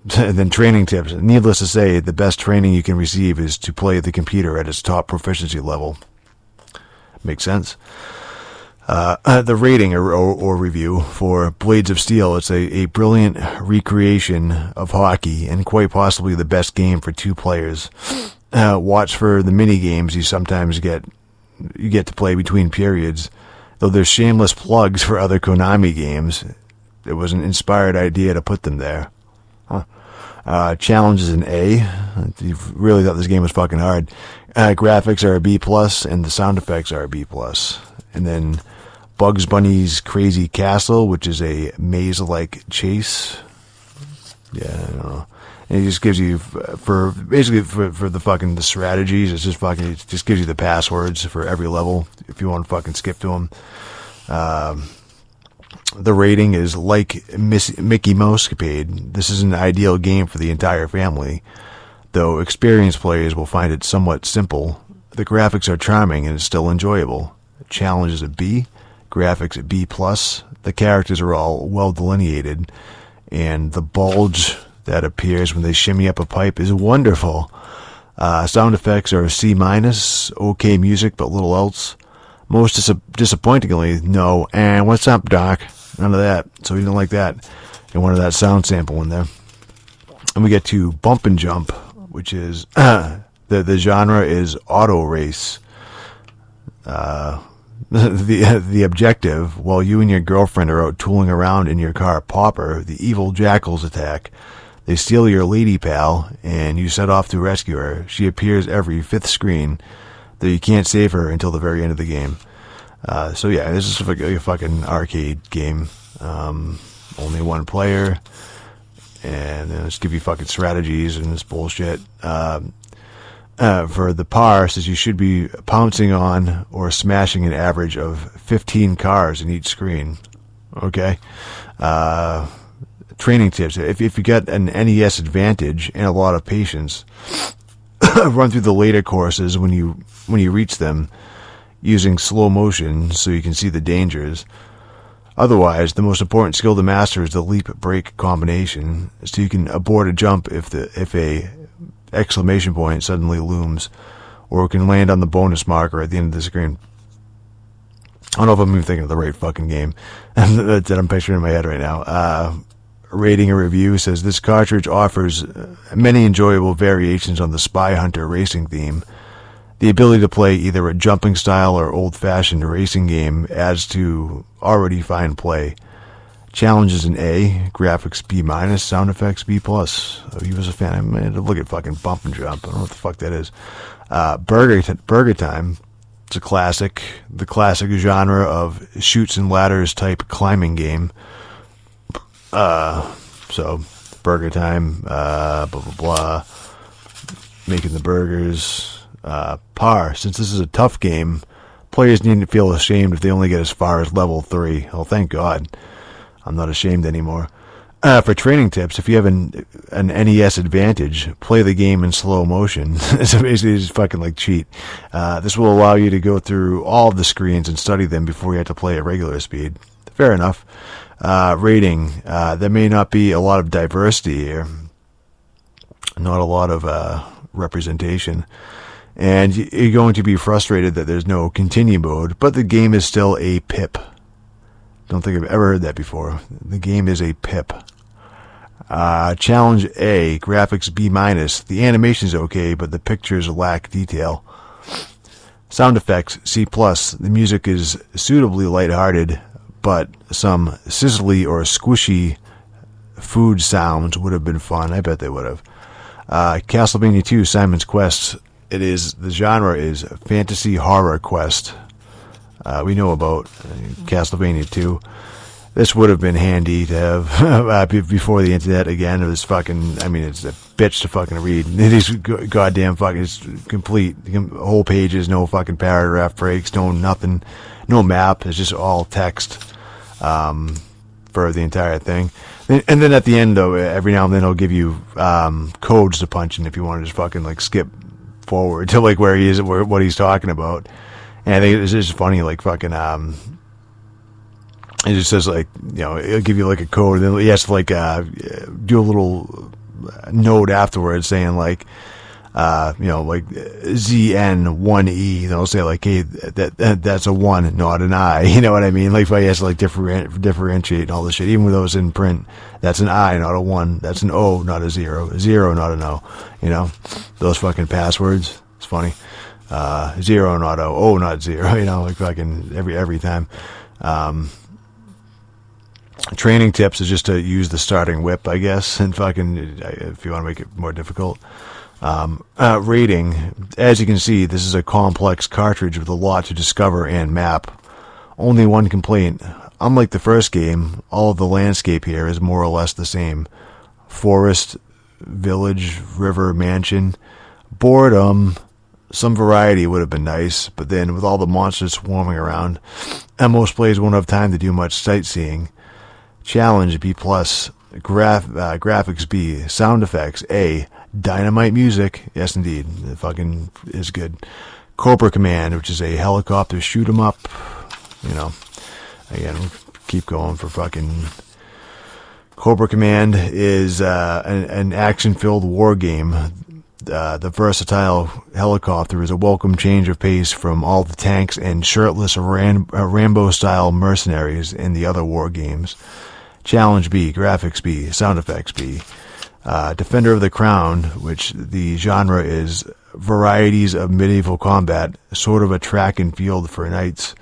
And then training tips. Needless to say, the best training you can receive is to play the computer at its top proficiency level. Makes sense. The rating or review for Blades of Steel. It's a brilliant recreation of hockey and quite possibly the best game for 2 players. Watch for the mini games you sometimes get to play between periods. Though there's shameless plugs for other Konami games, it was an inspired idea to put them there. Challenge is an A. You really thought this game was fucking hard. Graphics are a B+, and the sound effects are a B+. And then Bugs Bunny's Crazy Castle, which is a maze-like chase. Yeah, I don't know. And it just gives you, for the strategies, it just gives you the passwords for every level if you want to fucking skip to them. The rating is like Mickey Mousecapade. This is an ideal game for the entire family, though experienced players will find it somewhat simple. The graphics are charming and it's still enjoyable. Challenge is a B, graphics a B+. The characters are all well delineated, and the bulge that appears when they shimmy up a pipe is wonderful. Sound effects are a C-, okay music but little else. Most disappointingly, no, and what's up, Doc? None of that. So we didn't like that. And wanted that sound sample in there. And we get to Bump and Jump, which is the genre is auto race. The objective, while you and your girlfriend are out tooling around in your car Popper, the evil jackals attack. They steal your lady pal, and you set off to rescue her. She appears every 5th screen, though you can't save her until the very end of the game. So yeah, this is a fucking arcade game. Only 1 player, and then let's give you fucking strategies and this bullshit. For the par, says you should be pouncing on or smashing an average of 15 cars in each screen. Okay. Training tips. If you get an NES Advantage and a lot of patience, run through the later courses when you reach them using slow motion so you can see the dangers. Otherwise, the most important skill to master is the leap-break combination, so you can abort a jump if a exclamation point suddenly looms, or it can land on the bonus marker at the end of the screen. I don't know if I'm even thinking of the right fucking game that I'm picturing in my head right now. Rating a review says, this cartridge offers many enjoyable variations on the Spy Hunter racing theme. The ability to play either a jumping style or old-fashioned racing game adds to already fine play. Challenge is an A, graphics B-, sound effects B+. Oh, he was a fan. I had to look at fucking Bump and Jump. I don't know what the fuck that is. Burger Time. It's a classic. The classic genre of shoots and ladders type climbing game. So, Burger Time, blah, blah, blah. Making the burgers. Par. Since this is a tough game, players need to feel ashamed if they only get as far as level 3. Oh, thank God. I'm not ashamed anymore. For training tips, if you have an NES Advantage, play the game in slow motion. So basically, just fucking like cheat. This will allow you to go through all of the screens and study them before you have to play at regular speed. Fair enough. Rating. There may not be a lot of diversity here. Not a lot of representation. And you're going to be frustrated that there's no continue mode, but the game is still a pip. Don't think I've ever heard that before. The game is a pip. Challenge A, graphics B-. The animation's okay, but the pictures lack detail. Sound effects C+. The music is suitably lighthearted, but some sizzly or squishy food sounds would have been fun. I bet they would have. Castlevania II, Simon's Quest. The genre is fantasy horror quest. We know about Castlevania 2. This would have been handy to have before the internet again. It was fucking, it's a bitch to fucking read. It is goddamn fucking, it's complete. Whole pages, no fucking paragraph breaks, no nothing, no map. It's just all text for the entire thing. And then at the end, though, every now and then it'll give you codes to punch in if you want to just fucking like skip forward to like where he is, what he's talking about. And I think it's just funny, like fucking, it just says like, it'll give you like a code, and then he has to like do a little note afterwards saying like, like ZN1E, they'll say like, hey, that's a 1, not an I. You know what I mean? Like if I has to like differentiate and all this shit, even with those in print, that's an I, not a 1. That's an O, not a 0. 0, not an O. You know, those fucking passwords. It's funny. 0, not O. O, not 0. You know, like fucking every time. Training tips is just to use the starting whip, I guess, and fucking if you want to make it more difficult. Rating, as you can see, this is a complex cartridge with a lot to discover and map. Only one complaint: unlike the first game, all of the landscape here is more or less the same. Forest, village, river, mansion. Boredom. Some variety would have been nice, but then with all the monsters swarming around, most players won't have time to do much sightseeing. Challenge B+, graphics B, sound effects A, dynamite music, yes indeed, it fucking is good. Cobra Command, which is a helicopter shoot 'em up, you know, again, keep going for fucking... Cobra Command is an action-filled war game. The versatile helicopter is a welcome change of pace from all the tanks and shirtless Rambo-style mercenaries in the other war games. Challenge B, graphics B, sound effects B. Defender of the Crown, which the genre is varieties of medieval combat, sort of a track and field for knights.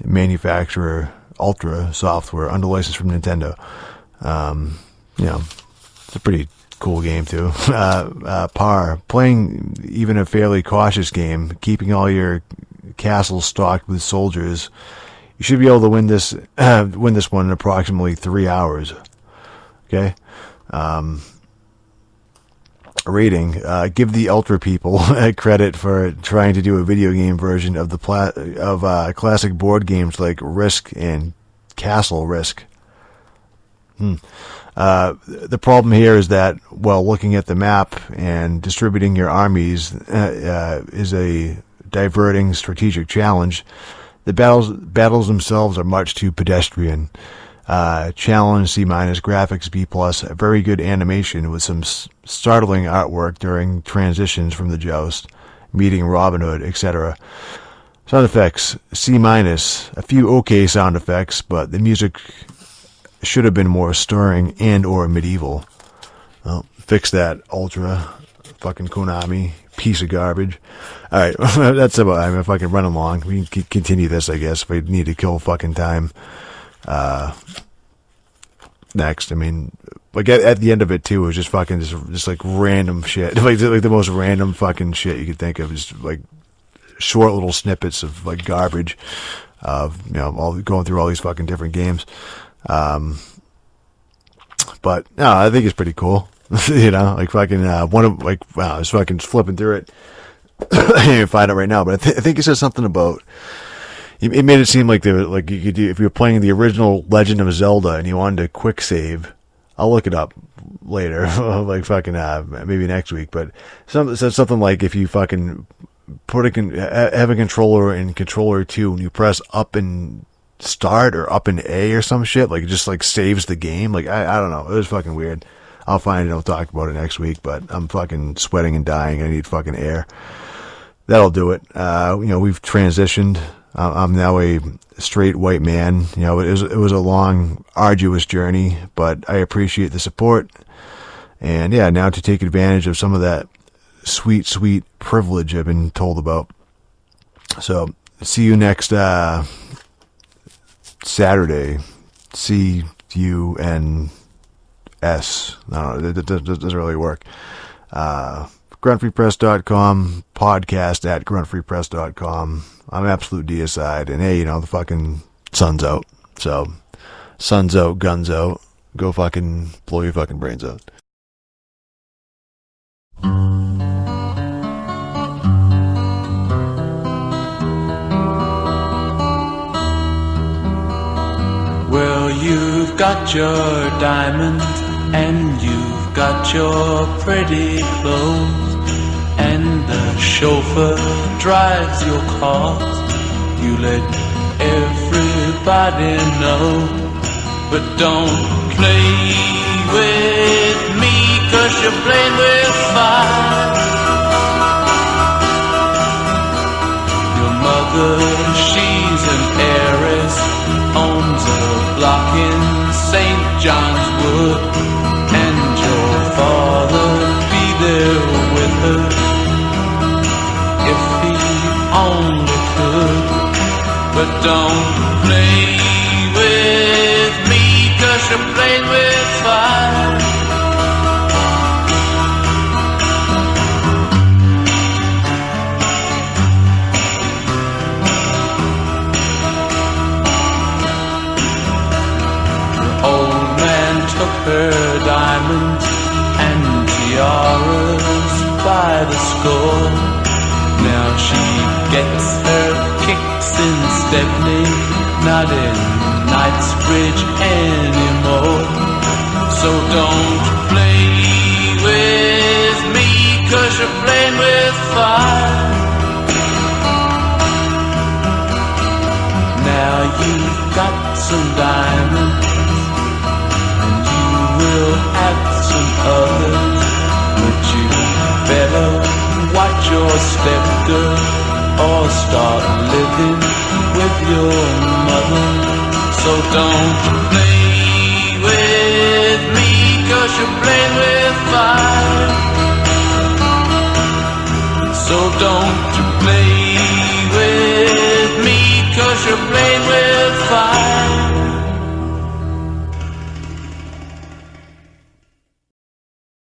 Manufacturer Ultra Software, under license from Nintendo. It's a pretty cool game too. Par, playing even a fairly cautious game, keeping all your castles stocked with soldiers. You should be able to win this one in approximately 3 hours. Okay. Rating: give the Ultra people credit for trying to do a video game version of classic board games like Risk and Castle Risk. The problem here is that, while looking at the map and distributing your armies is a diverting strategic challenge, the battles themselves are much too pedestrian. Challenge C-, graphics B+, a very good animation with some startling artwork during transitions from the joust, meeting Robin Hood, etc. Sound effects C-, a few okay sound effects, but the music should have been more stirring and or medieval. Well, fix that, Ultra. Fucking Konami. Piece of garbage. Alright, that's about it. I mean, if I can run along, we can continue this, I guess, if I need to kill fucking time. Next, I mean, like at the end of it too, it was just fucking just like random shit. like the most random fucking shit you could think of. Just like short little snippets of like garbage of, all going through all these fucking different games. But no, I think it's pretty cool. Like fucking I was fucking flipping through it. I can't even find it right now, but I think it says something about. It made it seem like you could do, if you were playing the original Legend of Zelda and you wanted to quick save. I'll look it up later, like fucking maybe next week. But it says something like if you fucking have a controller in controller 2 and you press up and start or up and A or some shit, like it just like saves the game. Like I don't know, it was fucking weird. I'll find it. I'll talk about it next week. But I'm fucking sweating and dying. I need fucking air. That'll do it. We've transitioned. I'm now a straight white man. It was a long, arduous journey, but I appreciate the support. And yeah, now to take advantage of some of that sweet, sweet privilege I've been told about. So see you next Saturday. CUNS. No, that doesn't really work. gruntfreepress.com, podcast at gruntfreepress.com. I'm absolute deicide, and hey, the fucking sun's out. So, sun's out, guns out. Go fucking blow your fucking brains out. Well, you've got your diamonds, and you've got your pretty clothes, and the chauffeur drives your cars. You let everybody know, but don't play with 'cause you're playing with fire. Your mother, she's an heiress, owns a block in St. John's Wood, and your father'd be there with her if he only could. But don't play with me, 'cause you're playing with fire. The old man took her diamonds and tiaras by the score. Now she gets her kicks in Stepney, not in Knightsbridge anymore. So don't play with me, 'cause you're playing with fire. Now you've got some diamonds, and you will have some others, but you better watch your step, girl, or start living with your mother. So don't play with me, 'cause you're playing with fire. So don't you play